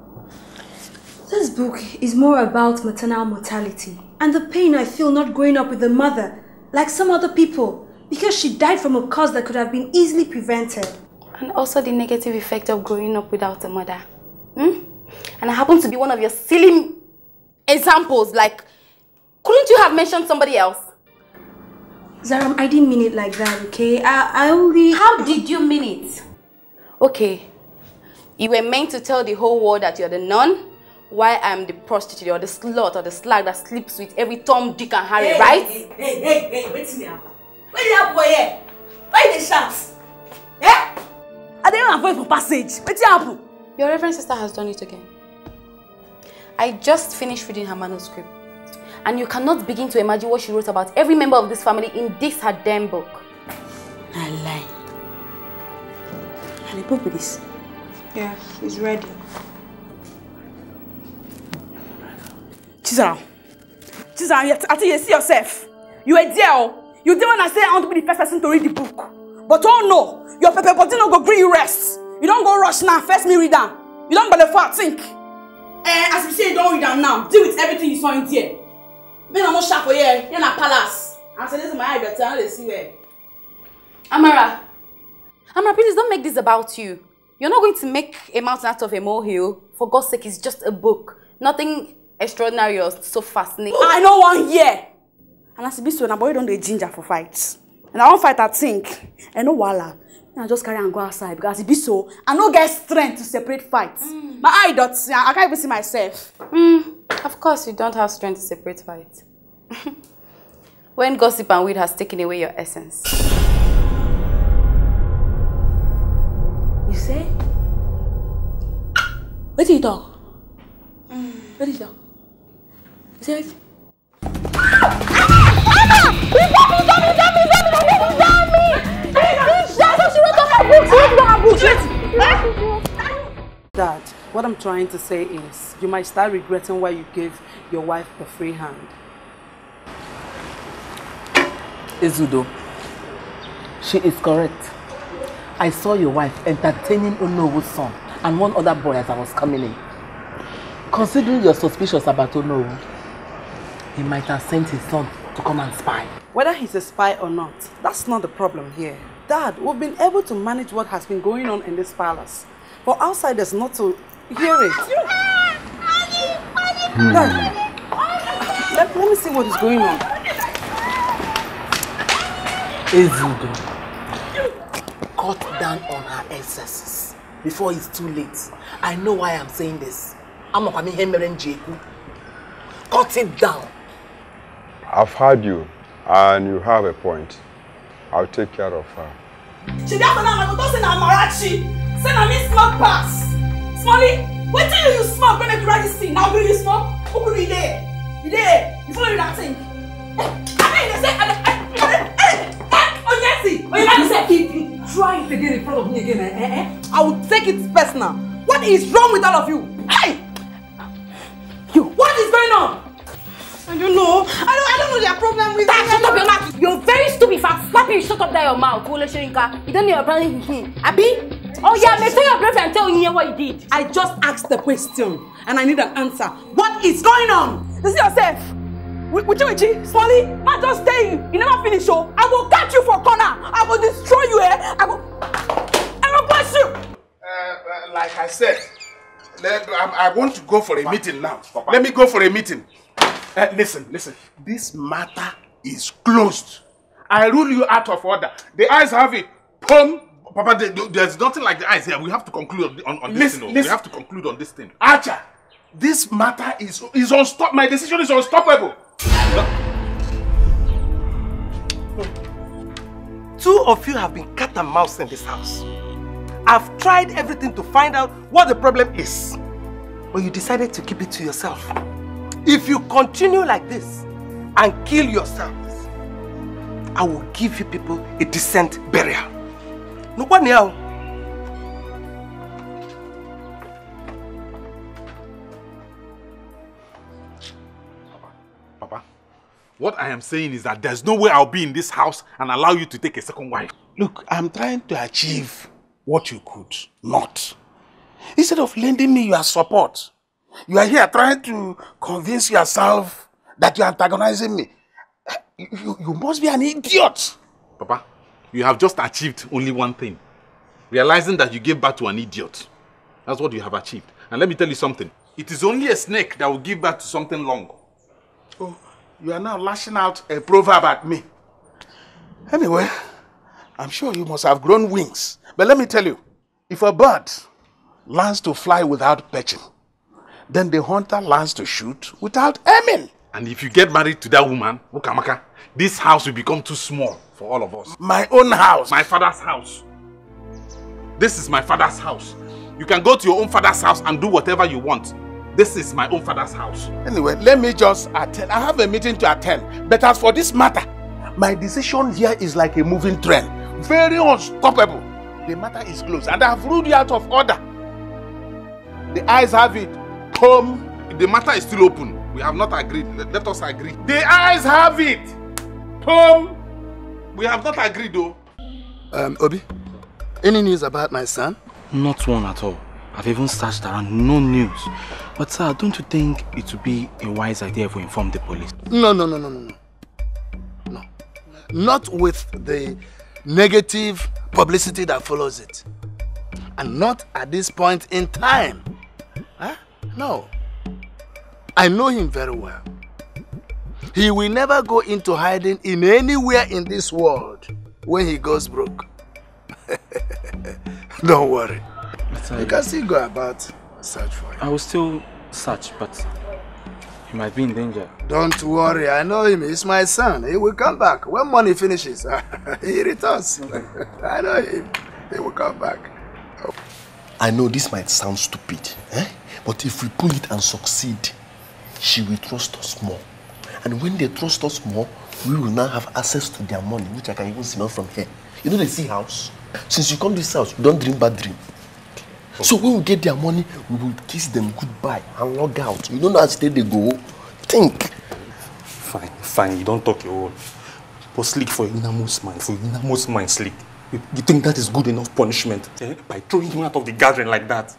This book is more about maternal mortality and the pain I feel not growing up with a mother like some other people because she died from a cause that could have been easily prevented. And also the negative effect of growing up without a mother. And I happen to be one of your silly examples. Like, couldn't you have mentioned somebody else? Zaram, I didn't mean it like that, okay? I only... How did you mean it? Okay, you were meant to tell the whole world that you're the nun, while I'm the prostitute or the slut or the slag that sleeps with every Tom, Dick and Harry, right? Hey, wait till me happen. Where the hell boy here? Why the shots? Yeah? I didn't avoid for passage. Wait till happen. Your Reverend Sister has done it again. I just finished reading her manuscript. And you cannot begin to imagine what she wrote about every member of this family in this her damn book. I lie. And the book with this? Yeah, it's ready. Chizaram, I think you see yourself. You were there. You didn't want to say I want to be the first person to read the book. But oh no, your pepper body no go green you rest. You don't go rush now, first me read down. You don't go the far think. As we say, you don't read down now. Deal with everything you saw in there. Me no more sharp for here. You're in a palace. I'm saying this is my eye, but I don't see where. Amara, please don't make this about you. You're not going to make a mountain out of a molehill. For God's sake, it's just a book. Nothing extraordinary or so fascinating. I know one here. And as it be so, now boy don't do ginger for fights. And I won't fight at think. And no wala. I just carry and go outside because it be so. I no get strength to separate fights. My eye dots. I can't even see myself. Of course, you don't have strength to separate fights. When gossip and weed has taken away your essence. You say? Where do you talk? Where do you talk? You say it? Dad, what I'm trying to say is, you might start regretting why you gave your wife the free hand. Ezudo, she is correct. I saw your wife entertaining Onowo's son and one other boy as I was coming in. Considering you're suspicious about Onowo, he might have sent his son to come and spy. Whether he's a spy or not, that's not the problem here. Dad, we've been able to manage what has been going on in this palace. For outsiders not to hear it. Dad, let me see what is going on. Ezudo, cut down on her excesses before it's too late. I know why I'm saying this. I'm not coming here, Cut it down. I've heard you, and you have a point. I'll take care of her. She got another don't say na Marachi. Say na me smoke pass. Smally, wait till you smoke when you write this thing. Now will you smoke? Who could be there? You there? You follow that thing? I mean, they say, oh yes, oh you like to say, if you try it again in front of me again, I will take it personal. What is wrong with all of you? Hey, you, what is going on? I don't know. I don't know their problem with that. Shut up your mouth. You're very stupid. If I slap you, shut up there your mouth. You don't know your brother with me. Abi? Oh yeah, may tell your brother and tell you what you did. I just asked the question and I need an answer. What is going on? You see yourself? Wichi, Smally, man just stay. You never finish, oh. I will catch you for corner. I will destroy you, eh? I will push you. Like I said, I want to go for a meeting now. Papa. Let me go for a meeting. Listen. This matter is closed. I rule you out of order. The eyes have it. Papa, there's nothing like the eyes here. We have to conclude on this thing. We have to conclude on this thing. Archer, this matter is unstoppable. My decision is unstoppable. Two of you have been cat and mouse in this house. I've tried everything to find out what the problem is, but you decided to keep it to yourself. If you continue like this and kill yourselves, I will give you people a decent burial. No one now. Papa, what I am saying is that there's no way I'll be in this house and allow you to take a second wife. Look, I'm trying to achieve what you could not. Instead of lending me your support, you are here trying to convince yourself that you are antagonizing me. You must be an idiot. Papa, you have just achieved only one thing. Realizing that you gave birth to an idiot. That's what you have achieved. And let me tell you something. It is only a snake that will give birth to something long. Oh, you are now lashing out a proverb at me. Anyway, I'm sure you must have grown wings. But let me tell you, if a bird learns to fly without perching, then the hunter learns to shoot without aiming. And if you get married to that woman, Ukamaka, this house will become too small for all of us. My own house. My father's house. This is my father's house. You can go to your own father's house and do whatever you want. This is my own father's house. Anyway, let me just attend. I have a meeting to attend. But as for this matter, my decision here is like a moving train. Very unstoppable. The matter is closed and I have ruled you out of order. The eyes have it. Home. The matter is still open. We have not agreed. Let us agree. The eyes have it. Home. We have not agreed though. Obi, any news about my son? Not one at all. I've even searched around, no news. But sir, don't you think it would be a wise idea if we inform the police? No. Not with the negative publicity that follows it. And not at this point in time. Huh? No. I know him very well. He will never go into hiding in anywhere in this world when he goes broke. Don't worry. You can still go about and search for him. I will still search, but he might be in danger. Don't worry, I know him. He's my son. He will come back. When money finishes, he returns. I know him. He will come back. Oh. I know this might sound stupid, but if we pull it and succeed, she will trust us more. And when they trust us more, we will now have access to their money, which I can even smell from here. You know the sea house? Since you come to this house, you don't dream bad dream. Okay. So when we get their money, we will kiss them goodbye and log out. You don't know how they go. Think. Fine, you don't talk your own. But Slick, for your innermost mind, Slick. You think that is good enough punishment? By throwing him out of the gathering like that?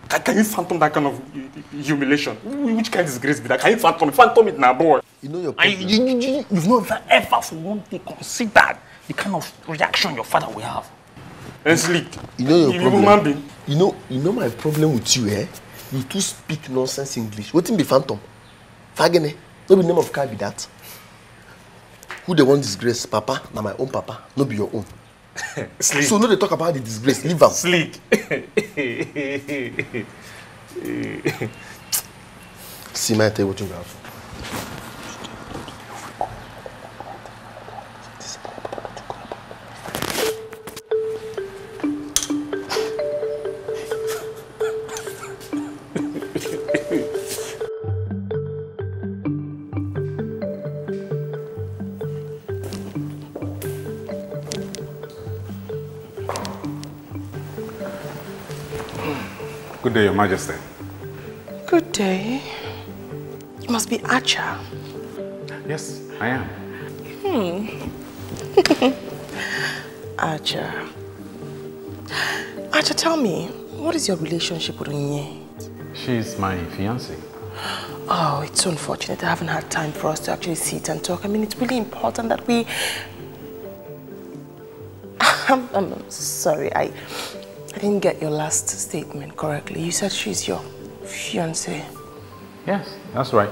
Can you fathom that kind of humiliation? Which kind of disgrace be that? Can you fathom it now, boy? You know your problem. You've not ever for one day considered the kind of reaction your father will have. And Slick, you know your problem. Human being. You know my problem with you, You too speak nonsense English. What be phantom? Fagene. No be name of car be that. Who they want disgrace? Papa? Now my own papa. No be your own. Slick. So no they talk about the disgrace. Leave them. Slick. See, may I tell you what you have? Good day, Your Majesty. Good day. You must be Archer. Yes, I am. Archer. Archer, tell me, what is your relationship with Onye? She's my fiancée. Oh, it's so unfortunate. I haven't had time for us to actually sit and talk. I mean, it's really important that we... I'm sorry, I didn't get your last statement correctly. You said she's your fiancée. Yes, that's right.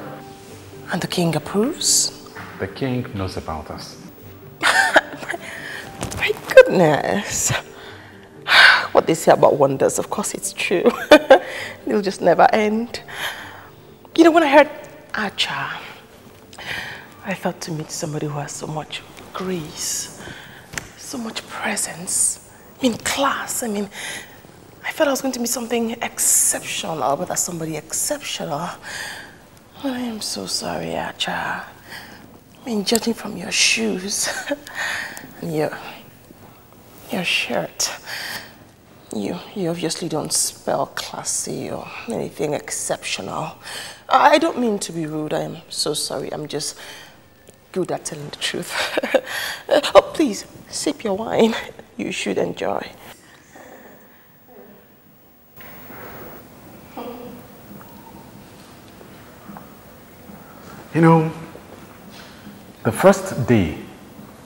And the king approves? The king knows about us. My goodness. What they say about wonders, of course it's true. They'll just never end. You know, when I heard Archer, I thought to meet somebody who has so much grace, so much presence, I mean class. I mean, I thought I was going to meet something exceptional, but that's somebody exceptional. I am so sorry, Archer. I mean, judging from your shoes and your shirt, you obviously don't spell classy or anything exceptional. I don't mean to be rude. I am so sorry. I'm just good at telling the truth. Oh, please, sip your wine. You should enjoy. You know, the first day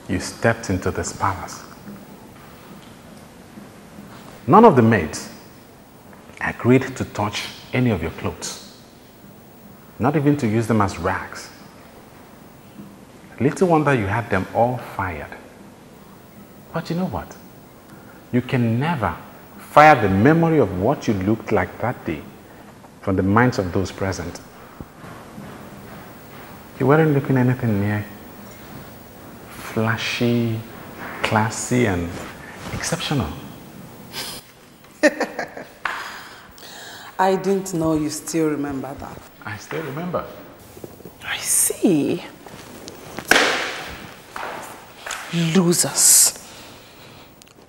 you stepped into this palace, none of the maids agreed to touch any of your clothes, not even to use them as rags. Little wonder you had them all fired. But you know what? You can never fire the memory of what you looked like that day from the minds of those present. You weren't looking anything near flashy, classy, and exceptional. I didn't know you still remember that. I still remember. I see. Losers.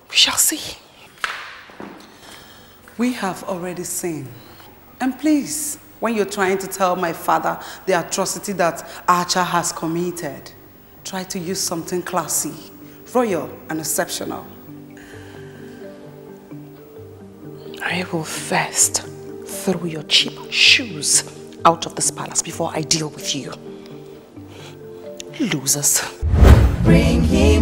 We shall see. We have already seen. And please, when you're trying to tell my father the atrocity that Archer has committed, try to use something classy, royal, and exceptional. I will first throw your cheap shoes out of this palace before I deal with you. Losers. Bring him.